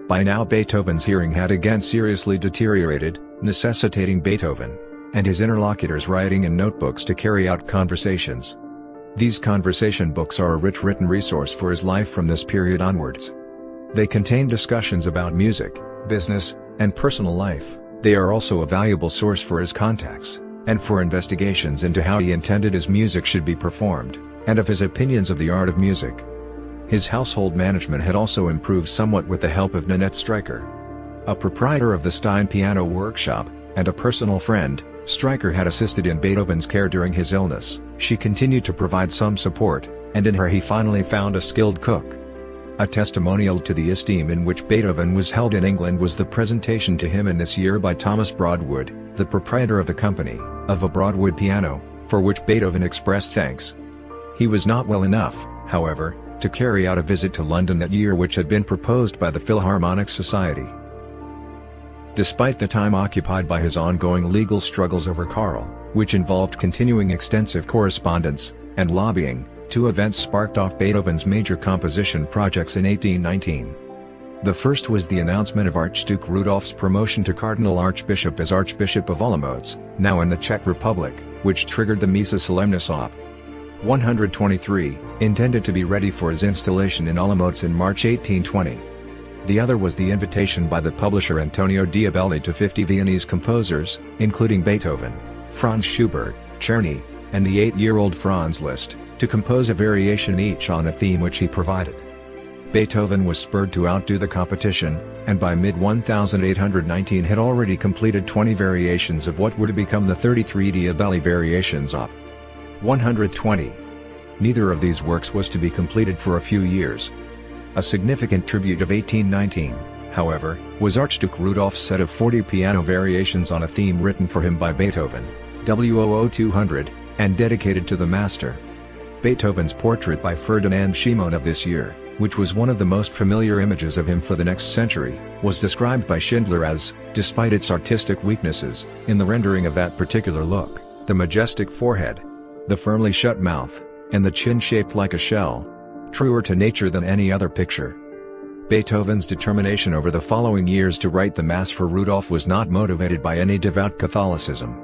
By now Beethoven's hearing had again seriously deteriorated, necessitating Beethoven and his interlocutors writing in notebooks to carry out conversations. These conversation books are a rich written resource for his life from this period onwards. They contain discussions about music, business, and personal life. They are also a valuable source for his contacts, and for investigations into how he intended his music should be performed, and of his opinions of the art of music. His household management had also improved somewhat with the help of Nanette Streicher. A proprietor of the Stein Piano Workshop, and a personal friend, Streicher had assisted in Beethoven's care during his illness. She continued to provide some support, and in her he finally found a skilled cook. A testimonial to the esteem in which Beethoven was held in England was the presentation to him in this year by Thomas Broadwood, the proprietor of the company, of a Broadwood piano, for which Beethoven expressed thanks. He was not well enough, however, to carry out a visit to London that year which had been proposed by the Philharmonic Society. Despite the time occupied by his ongoing legal struggles over Karl, which involved continuing extensive correspondence and lobbying, two events sparked off Beethoven's major composition projects in 1819. The first was the announcement of Archduke Rudolf's promotion to Cardinal Archbishop as Archbishop of Olomouc, now in the Czech Republic, which triggered the Missa Solemnis Op. 123, intended to be ready for his installation in Olomouc in March 1820. The other was the invitation by the publisher Antonio Diabelli to 50 Viennese composers, including Beethoven, Franz Schubert, Czerny, and the 8-year-old Franz Liszt, to compose a variation each on a theme which he provided. Beethoven was spurred to outdo the competition, and by mid-1819 had already completed 20 variations of what were to become the 33 Diabelli variations Op. 120. Neither of these works was to be completed for a few years. A significant tribute of 1819, however, was Archduke Rudolph's set of 40 piano variations on a theme written for him by Beethoven, WOO-200, and dedicated to the master. Beethoven's portrait by Ferdinand Schimann of this year, which was one of the most familiar images of him for the next century, was described by Schindler as, despite its artistic weaknesses, in the rendering of that particular look, the majestic forehead, the firmly shut mouth, and the chin shaped like a shell, truer to nature than any other picture. Beethoven's determination over the following years to write the Mass for Rudolph was not motivated by any devout Catholicism.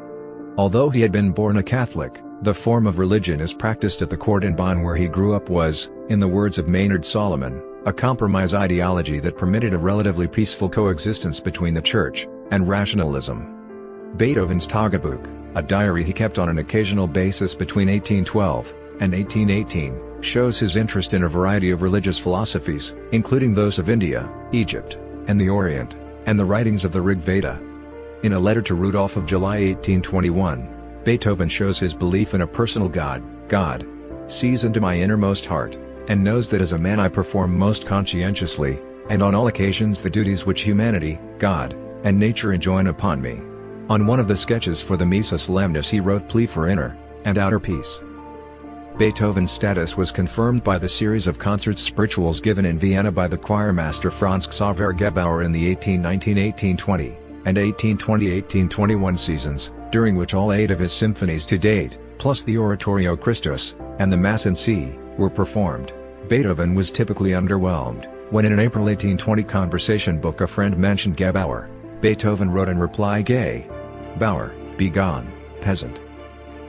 Although he had been born a Catholic, The form of religion as practiced at the court in Bonn where he grew up was, in the words of Maynard Solomon, a compromise ideology that permitted a relatively peaceful coexistence between the church and rationalism. Beethoven's Tagebuch, a diary he kept on an occasional basis between 1812 and 1818, shows his interest in a variety of religious philosophies, including those of India, Egypt, and the Orient, and the writings of the Rig Veda. In a letter to Rudolph of July 1821, Beethoven shows his belief in a personal God. God sees into my innermost heart, and knows that as a man I perform most conscientiously, and on all occasions the duties which humanity, God, and nature enjoin upon me. On one of the sketches for the Missa Solemnis he wrote plea for inner and outer peace. Beethoven's status was confirmed by the series of concerts spirituals given in Vienna by the choirmaster Franz Xaver Gebauer in the 1819-1820, and 1820-1821 seasons, during which all 8 of his symphonies to date, plus the Oratorio Christus, and the Mass in C, were performed. Beethoven was typically underwhelmed, when in an April 1820 conversation book a friend mentioned Gebauer. Beethoven wrote in reply, "Gay Bauer, be gone, peasant."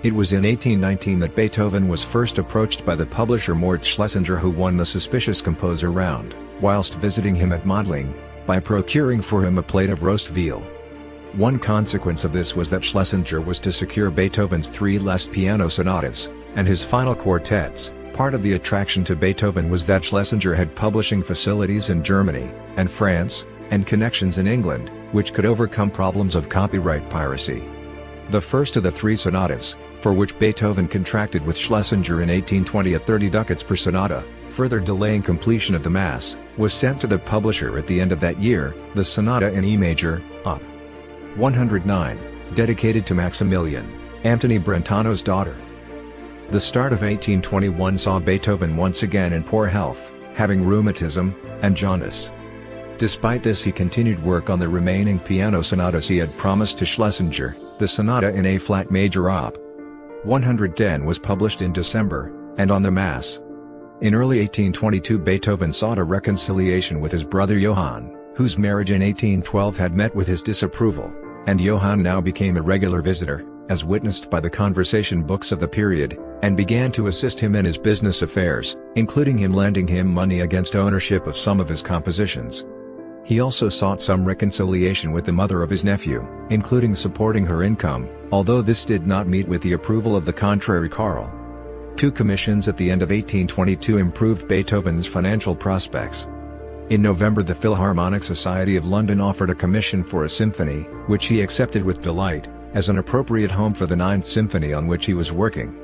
It was in 1819 that Beethoven was first approached by the publisher Mort Schlesinger, who won the suspicious composer round, whilst visiting him at Mödling, by procuring for him a plate of roast veal. One consequence of this was that Schlesinger was to secure Beethoven's 3 last piano sonatas, and his final quartets. Part of the attraction to Beethoven was that Schlesinger had publishing facilities in Germany, and France, and connections in England, which could overcome problems of copyright piracy. The first of the 3 sonatas, for which Beethoven contracted with Schlesinger in 1820 at 30 ducats per sonata, further delaying completion of the Mass, was sent to the publisher at the end of that year, the Sonata in E major, Op. 109, dedicated to Maximilian, Antony Brentano's daughter. The start of 1821 saw Beethoven once again in poor health, having rheumatism and jaundice. Despite this he continued work on the remaining piano sonatas he had promised to Schlesinger. The Sonata in A-flat major Op. 110 was published in December, and on the Mass. In early 1822 Beethoven sought a reconciliation with his brother Johann, whose marriage in 1812 had met with his disapproval, and Johann now became a regular visitor, as witnessed by the conversation books of the period, and began to assist him in his business affairs, including him lending him money against ownership of some of his compositions. He also sought some reconciliation with the mother of his nephew, including supporting her income, although this did not meet with the approval of the contrary Karl. 2 commissions at the end of 1822 improved Beethoven's financial prospects. In November the Philharmonic Society of London offered a commission for a symphony, which he accepted with delight, as an appropriate home for the 9th Symphony on which he was working.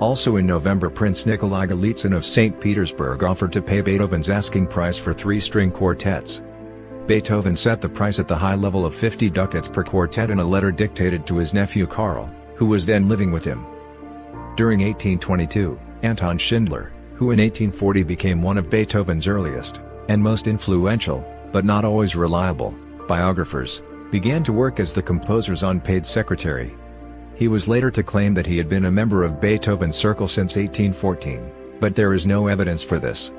Also in November Prince Nikolai Golitsyn of St. Petersburg offered to pay Beethoven's asking price for 3-string quartets. Beethoven set the price at the high level of 50 ducats per quartet in a letter dictated to his nephew Karl, who was then living with him. During 1822, Anton Schindler, who in 1840 became one of Beethoven's earliest, and most influential, but not always reliable, biographers, began to work as the composer's unpaid secretary. He was later to claim that he had been a member of Beethoven's circle since 1814, but there is no evidence for this.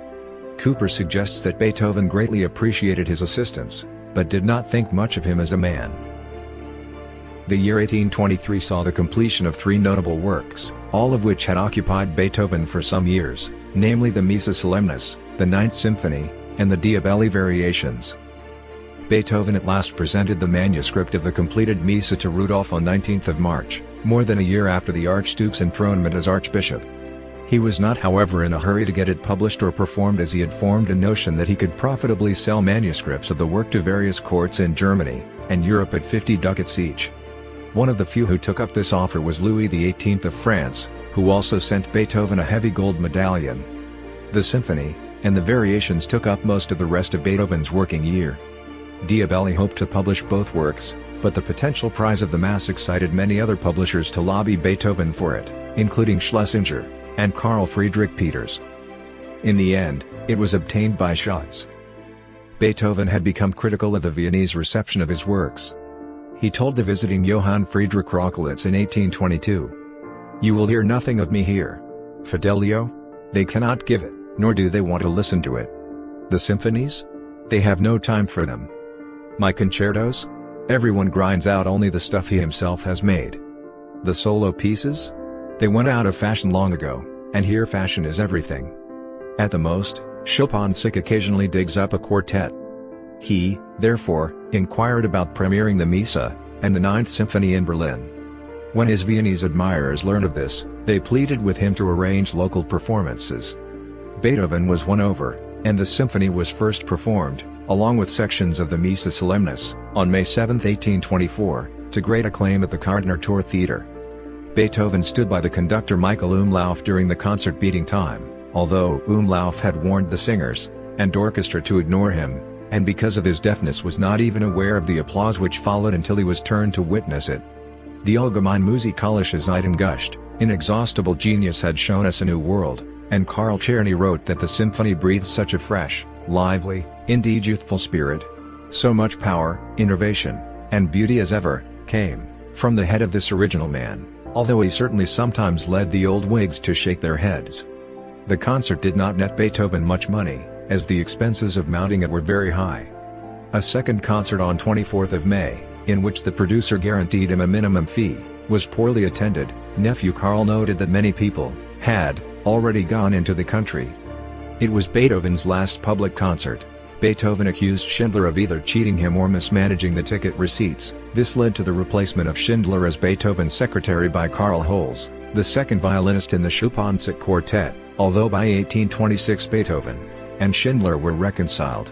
Cooper suggests that Beethoven greatly appreciated his assistance, but did not think much of him as a man. The year 1823 saw the completion of 3 notable works, all of which had occupied Beethoven for some years, namely the Missa Solemnis, the 9th Symphony, and the Diabelli Variations. Beethoven at last presented the manuscript of the completed Missa to Rudolph on 19th of March, more than a year after the Archduke's enthronement as Archbishop. He was not however in a hurry to get it published or performed, as he had formed a notion that he could profitably sell manuscripts of the work to various courts in Germany and Europe at 50 ducats each. One of the few who took up this offer was Louis XVIII of France, who also sent Beethoven a heavy gold medallion. The symphony and the variations took up most of the rest of Beethoven's working year. Diabelli hoped to publish both works, but the potential prize of the Mass excited many other publishers to lobby Beethoven for it, including Schlesinger and Carl Friedrich Peters. In the end, it was obtained by Schatz. Beethoven had become critical of the Viennese reception of his works. He told the visiting Johann Friedrich Rochlitz in 1822, "You will hear nothing of me here. Fidelio? They cannot give it, nor do they want to listen to it. The symphonies? They have no time for them. My concertos? Everyone grinds out only the stuff he himself has made. The solo pieces? They went out of fashion long ago, and here fashion is everything. At the most, Chopin occasionally digs up a quartet. He, therefore, inquired about premiering the Missa, and the Ninth Symphony in Berlin. When his Viennese admirers learned of this, they pleaded with him to arrange local performances. Beethoven was won over, and the symphony was first performed, along with sections of the Missa Solemnis, on May 7, 1824, to great acclaim at the Gardner Tor Theatre. Beethoven stood by the conductor Michael Umlauf during the concert beating time, although Umlauf had warned the singers and orchestra to ignore him, and because of his deafness was not even aware of the applause which followed until he was turned to witness it. The Allgemeine Musikalische Zeitung gushed, "Inexhaustible genius had shown us a new world," and Karl Czerny wrote that the symphony breathes such a fresh, lively, indeed youthful spirit. So much power, innovation, and beauty as ever came from the head of this original man, although he certainly sometimes led the old Whigs to shake their heads. The concert did not net Beethoven much money, as the expenses of mounting it were very high. A second concert on 24th of May, in which the producer guaranteed him a minimum fee, was poorly attended. Nephew Karl noted that many people had already gone into the country. It was Beethoven's last public concert. Beethoven accused Schindler of either cheating him or mismanaging the ticket receipts. This led to the replacement of Schindler as Beethoven's secretary by Karl Holz, the second violinist in the Chopin Quartet, although by 1826 Beethoven and Schindler were reconciled.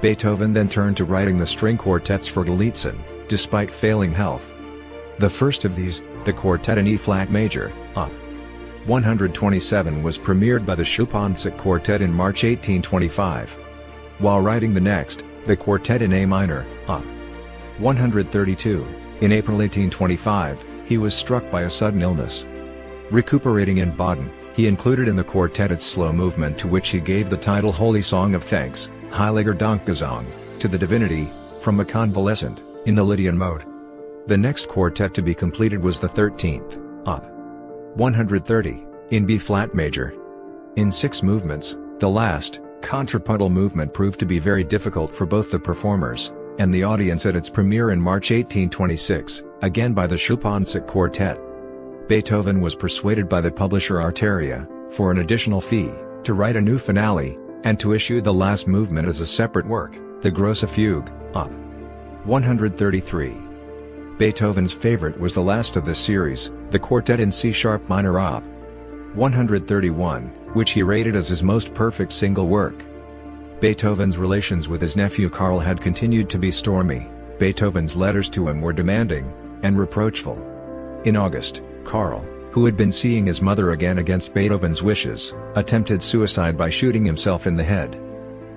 Beethoven then turned to writing the string quartets for Galitzin, despite failing health. The first of these, the Quartet in E-flat major, Op. 127, was premiered by the Chopin Quartet in March 1825. While writing the next, the Quartet in A minor, Op. 132, in April 1825, he was struck by a sudden illness. Recuperating in Baden, he included in the quartet its slow movement, to which he gave the title Holy Song of Thanks, Heiliger Dankgesang, to the divinity, from a convalescent, in the Lydian mode. The next quartet to be completed was the 13th, Op. 130, in B-flat major. In 6 movements, the last, contrapuntal movement proved to be very difficult for both the performers and the audience at its premiere in March 1826, again by the Chopin Quartet. Beethoven was persuaded by the publisher Arteria, for an additional fee, to write a new finale, and to issue the last movement as a separate work, the Grosse Fugue, Op. 133. Beethoven's favorite was the last of this series, the Quartet in C-sharp minor Op. 131, which he rated as his most perfect single work. Beethoven's relations with his nephew Karl had continued to be stormy. Beethoven's letters to him were demanding and reproachful. In August, Karl, who had been seeing his mother again against Beethoven's wishes, attempted suicide by shooting himself in the head.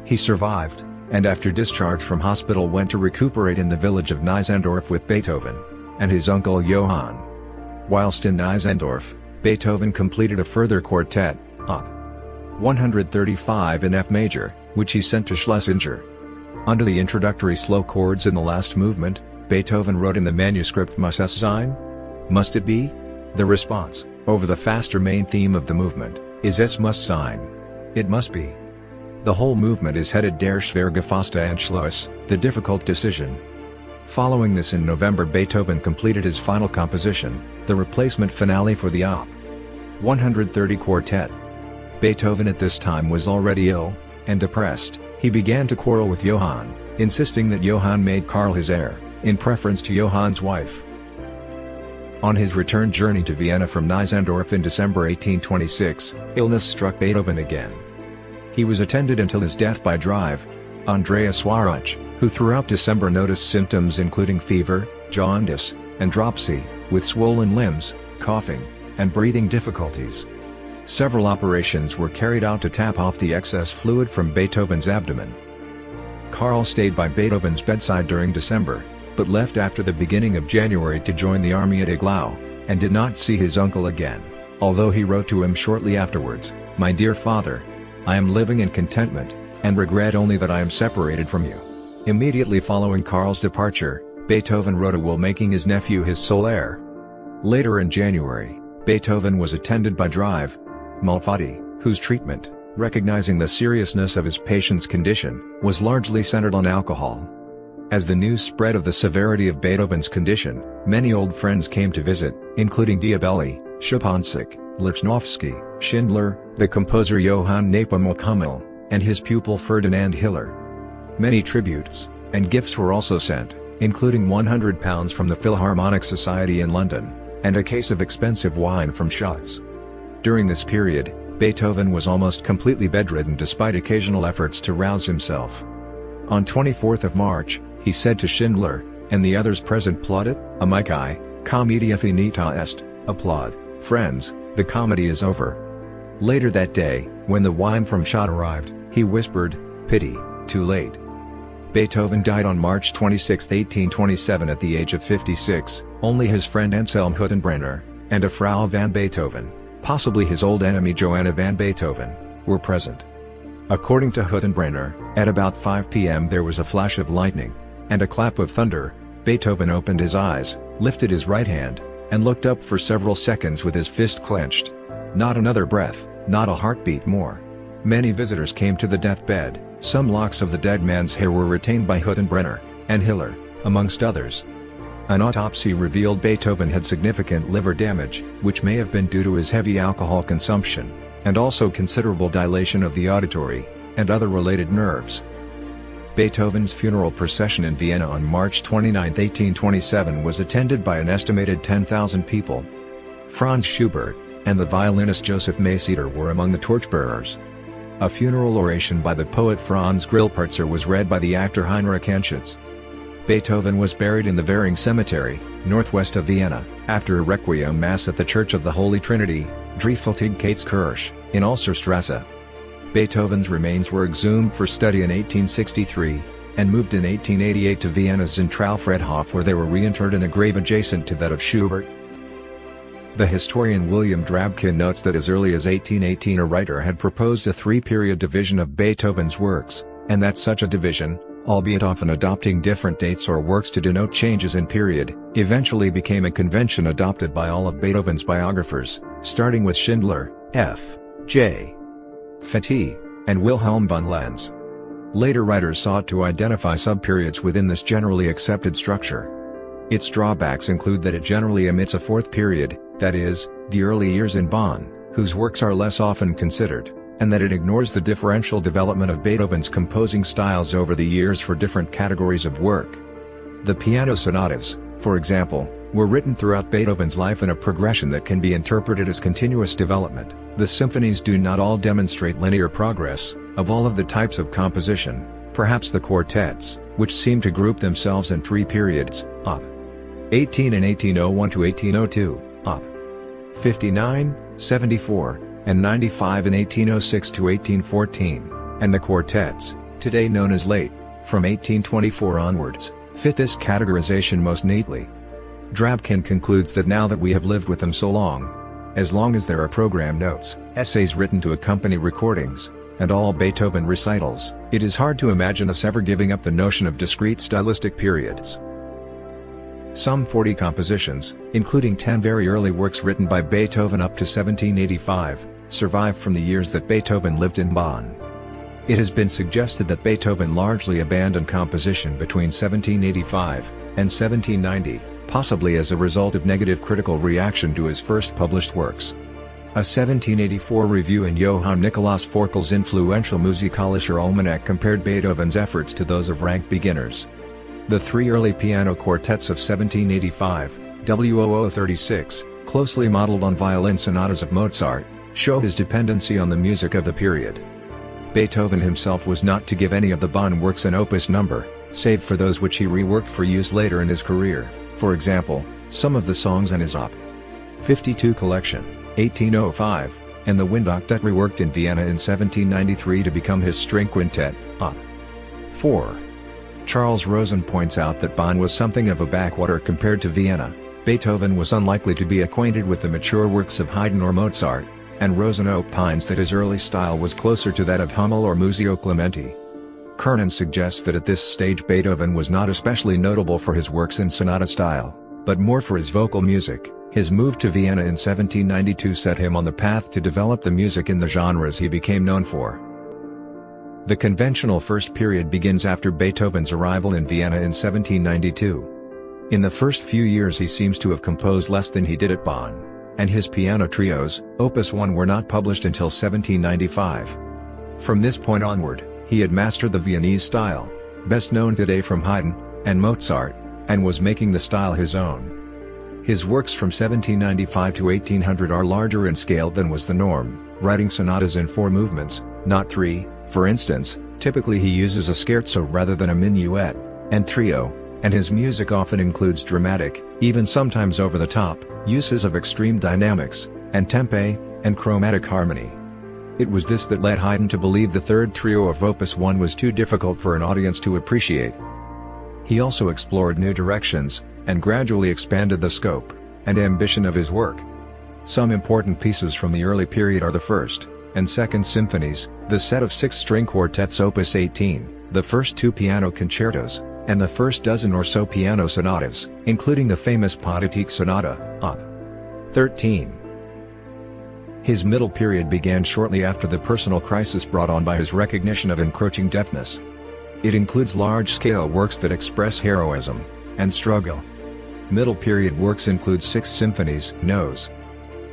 He survived, and after discharge from hospital went to recuperate in the village of Gneisendorf with Beethoven and his uncle Johann. Whilst in Gneisendorf, Beethoven completed a further quartet, Op. 135 in F major, which he sent to Schlesinger. Under the introductory slow chords in the last movement, Beethoven wrote in the manuscript "Muss es sein?" Must it be? The response, over the faster main theme of the movement, is "Es muss sein." It must be. The whole movement is headed Der schwer gefasste Entschluss, the difficult decision. Following this, in November, Beethoven completed his final composition, the replacement finale for the Op. 130 quartet. Beethoven at this time was already ill and depressed. He began to quarrel with Johann, insisting that Johann made Karl his heir, in preference to Johann's wife. On his return journey to Vienna from Gneisendorf in December 1826, illness struck Beethoven again. He was attended until his death by Andreas Warach, who throughout December noticed symptoms including fever, jaundice, and dropsy, with swollen limbs, coughing, and breathing difficulties. Several operations were carried out to tap off the excess fluid from Beethoven's abdomen. Karl stayed by Beethoven's bedside during December, but left after the beginning of January to join the army at Iglau, and did not see his uncle again, although he wrote to him shortly afterwards, "My dear father, I am living in contentment, and regret only that I am separated from you." Immediately following Karl's departure, Beethoven wrote a will making his nephew his sole heir. Later in January, Beethoven was attended by Malfatti, whose treatment, recognizing the seriousness of his patient's condition, was largely centered on alcohol. As the news spread of the severity of Beethoven's condition, many old friends came to visit, including Diabelli, Szczepanik, Lichnowsky, Schindler, the composer Johann Nepomuk Hummel, and his pupil Ferdinand Hiller. Many tributes and gifts were also sent, including £100 from the Philharmonic Society in London, and a case of expensive wine from Schatz. During this period, Beethoven was almost completely bedridden despite occasional efforts to rouse himself. On 24 March, he said to Schindler, and the others present plaudit, amici, commedia finita est, applaud, friends, the comedy is over. Later that day, when the wine from Schott arrived, he whispered, pity, too late. Beethoven died on March 26, 1827 at the age of 56, only his friend Anselm Hüttenbrenner, and a Frau van Beethoven, possibly his old enemy Johanna van Beethoven, were present. According to Hüttenbrenner, at about 5 p.m. there was a flash of lightning, and a clap of thunder. Beethoven opened his eyes, lifted his right hand, and looked up for several seconds with his fist clenched. Not another breath, not a heartbeat more. Many visitors came to the deathbed. Some locks of the dead man's hair were retained by Hüttenbrenner and Hiller, amongst others. An autopsy revealed Beethoven had significant liver damage, which may have been due to his heavy alcohol consumption, and also considerable dilation of the auditory and other related nerves. Beethoven's funeral procession in Vienna on March 29, 1827 was attended by an estimated 10,000 people. Franz Schubert and the violinist Joseph Mayseder were among the torchbearers. A funeral oration by the poet Franz Grillparzer was read by the actor Heinrich Anschutz. Beethoven was buried in the Währing Cemetery, northwest of Vienna, after a requiem mass at the Church of the Holy Trinity, Dreifaltigkeitskirche, in Alserstrasse. Beethoven's remains were exhumed for study in 1863, and moved in 1888 to Vienna's Zentralfriedhof, where they were reinterred in a grave adjacent to that of Schubert. The historian William Drabkin notes that as early as 1818 a writer had proposed a three-period division of Beethoven's works, and that such a division, albeit often adopting different dates or works to denote changes in period, eventually became a convention adopted by all of Beethoven's biographers, starting with Schindler, F. J. Feti, and Wilhelm von Lenz. Later writers sought to identify subperiods within this generally accepted structure. Its drawbacks include that it generally omits a fourth period, that is, the early years in Bonn, whose works are less often considered, and that it ignores the differential development of Beethoven's composing styles over the years for different categories of work. The piano sonatas, for example, were written throughout Beethoven's life in a progression that can be interpreted as continuous development. The symphonies do not all demonstrate linear progress. Of all of the types of composition, perhaps the quartets, which seem to group themselves in three periods, Op. 18 in 1801 to 1802, Op. 59, 74, and 95 in 1806 to 1814, and the quartets, today known as late, from 1824 onwards, fit this categorization most neatly. Drabkin concludes that now that we have lived with them so long as there are program notes, essays written to accompany recordings, and all Beethoven recitals, it is hard to imagine us ever giving up the notion of discrete stylistic periods. Some 40 compositions, including 10 very early works written by Beethoven up to 1785, survive from the years that Beethoven lived in Bonn. It has been suggested that Beethoven largely abandoned composition between 1785 and 1790, possibly as a result of negative critical reaction to his first published works. A 1784 review in Johann Nikolaus Forkel's influential Musikalischer Almanac compared Beethoven's efforts to those of rank beginners. The three early piano quartets of 1785, WO36, closely modeled on violin sonatas of Mozart, show his dependency on the music of the period. Beethoven himself was not to give any of the Bonn works an opus number, save for those which he reworked for use later in his career, for example, some of the songs in his Op. 52 collection, 1805, and the Windoctet reworked in Vienna in 1793 to become his string quintet, Op. 4. Charles Rosen points out that Bonn was something of a backwater compared to Vienna. Beethoven was unlikely to be acquainted with the mature works of Haydn or Mozart, and Rosen opines that his early style was closer to that of Hummel or Muzio Clementi. Kernan suggests that at this stage Beethoven was not especially notable for his works in sonata style, but more for his vocal music. His move to Vienna in 1792 set him on the path to develop the music in the genres he became known for. The conventional first period begins after Beethoven's arrival in Vienna in 1792. In the first few years he seems to have composed less than he did at Bonn, and his piano trios, Opus 1, were not published until 1795. From this point onward, he had mastered the Viennese style, best known today from Haydn and Mozart, and was making the style his own. His works from 1795 to 1800 are larger in scale than was the norm, writing sonatas in 4 movements, not 3, for instance. Typically he uses a scherzo rather than a minuet, and trio, and his music often includes dramatic, even sometimes over-the-top, uses of extreme dynamics, and tempi, and chromatic harmony. It was this that led Haydn to believe the third trio of Opus 1 was too difficult for an audience to appreciate. He also explored new directions, and gradually expanded the scope and ambition of his work. Some important pieces from the early period are the First and Second Symphonies, the set of 6 string quartets Opus 18, the first 2 piano concertos, and the first dozen or so piano sonatas, including the famous Pathetique Sonata, Op. 13. His middle period began shortly after the personal crisis brought on by his recognition of encroaching deafness. It includes large-scale works that express heroism and struggle. Middle period works include 6 symphonies, Nos.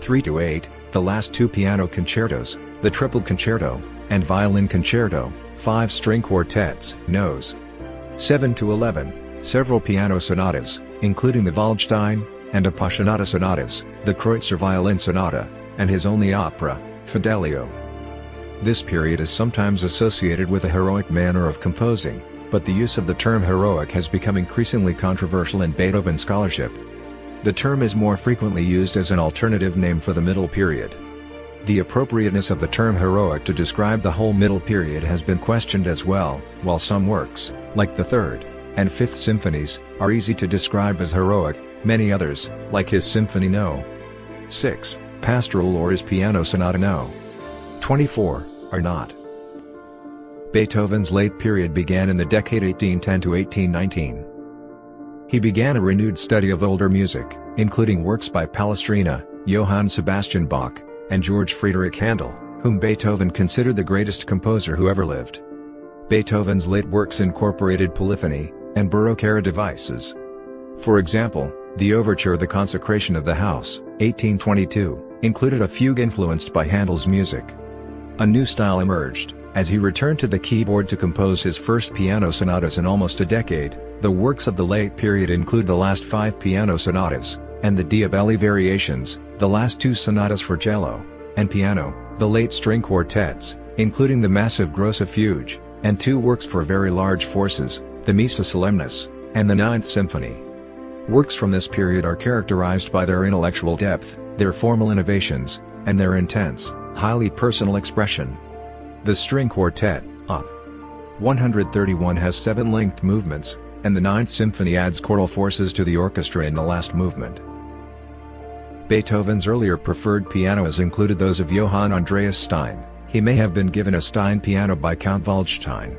3-8, the last 2 piano concertos, the triple concerto, and violin concerto, 5 string quartets, Nos. 7-11, several piano sonatas, including the Waldstein and Appassionata sonatas, the Kreutzer violin sonata, and his only opera, Fidelio. This period is sometimes associated with a heroic manner of composing, but the use of the term heroic has become increasingly controversial in Beethoven scholarship. The term is more frequently used as an alternative name for the middle period. The appropriateness of the term heroic to describe the whole middle period has been questioned as well, while some works, like the Third and Fifth Symphonies, are easy to describe as heroic, many others, like his Symphony No. 6, Pastoral, or his Piano Sonata No. 24, are not. Beethoven's late period began in the decade 1810 to 1819. He began a renewed study of older music, including works by Palestrina, Johann Sebastian Bach, and George Friedrich Handel, whom Beethoven considered the greatest composer who ever lived. Beethoven's late works incorporated polyphony and Baroque-era devices. For example, the overture The Consecration of the House, 1822, included a fugue influenced by Handel's music. A new style emerged as he returned to the keyboard to compose his first piano sonatas in almost a decade. The works of the late period include the last 5 piano sonatas, and the Diabelli variations, the last 2 sonatas for cello and piano, the late string quartets, including the massive Grosse Fuge, and 2 works for very large forces, the Missa Solemnis, and the Ninth Symphony. Works from this period are characterized by their intellectual depth, their formal innovations, and their intense, highly personal expression. The String Quartet, Op. 131, has 7 linked movements, and the Ninth Symphony adds choral forces to the orchestra in the last movement. Beethoven's earlier preferred pianos included those of Johann Andreas Stein. He may have been given a Stein piano by Count Waldstein.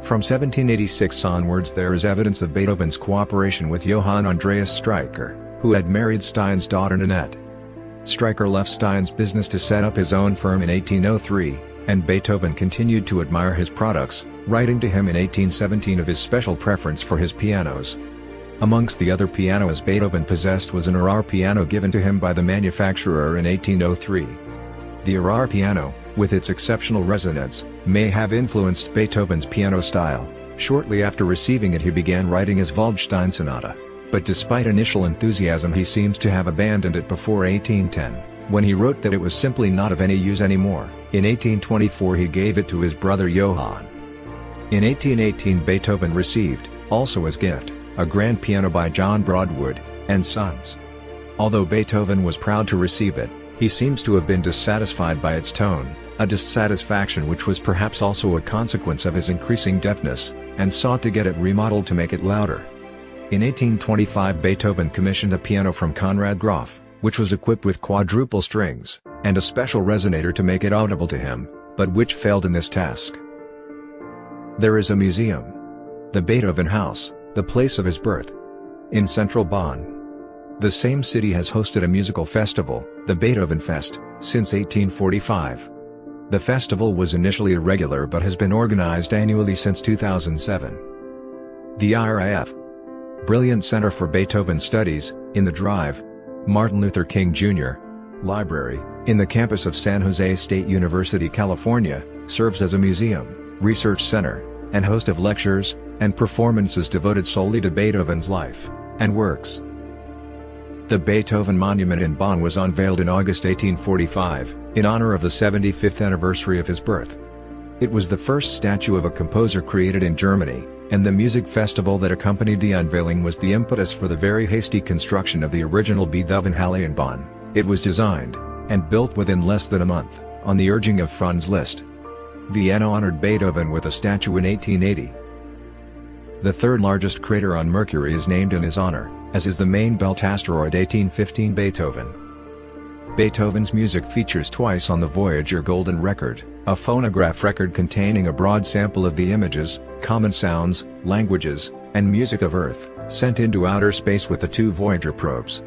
From 1786 onwards there is evidence of Beethoven's cooperation with Johann Andreas Streicher, who had married Stein's daughter Nanette. Streicher left Stein's business to set up his own firm in 1803, and Beethoven continued to admire his products, writing to him in 1817 of his special preference for his pianos. Amongst the other pianos Beethoven possessed was an Erard piano given to him by the manufacturer in 1803. The Erard piano, with its exceptional resonance, may have influenced Beethoven's piano style. Shortly after receiving it he began writing his Waldstein sonata, but despite initial enthusiasm he seems to have abandoned it before 1810, when he wrote that it was simply not of any use anymore. In 1824 he gave it to his brother Johann. In 1818 Beethoven received, also as gift, a grand piano by John Broadwood and Sons. Although Beethoven was proud to receive it, he seems to have been dissatisfied by its tone, a dissatisfaction which was perhaps also a consequence of his increasing deafness, and sought to get it remodeled to make it louder. In 1825 Beethoven commissioned a piano from Conrad Groff, which was equipped with quadruple strings, and a special resonator to make it audible to him, but which failed in this task. There is a museum, the Beethoven House, the place of his birth, in central Bonn. The same city has hosted a musical festival, the Beethoven Fest, since 1845. The festival was initially irregular but has been organized annually since 2007. The IRIF Brilliant Center for Beethoven Studies, in the Drive, Martin Luther King Jr., Library, in the campus of San Jose State University, California, serves as a museum, research center, and host of lectures and performances devoted solely to Beethoven's life and works. The Beethoven Monument in Bonn was unveiled in August 1845, in honor of the 75th anniversary of his birth. It was the first statue of a composer created in Germany, and the music festival that accompanied the unveiling was the impetus for the very hasty construction of the original Beethovenhalle in Bonn. It was designed and built within less than a month, on the urging of Franz Liszt. Vienna honored Beethoven with a statue in 1880. The third largest crater on Mercury is named in his honor, as is the main belt asteroid 1815 Beethoven. Beethoven's music features twice on the Voyager Golden Record, a phonograph record containing a broad sample of the images, common sounds, languages, and music of Earth, sent into outer space with the two Voyager probes.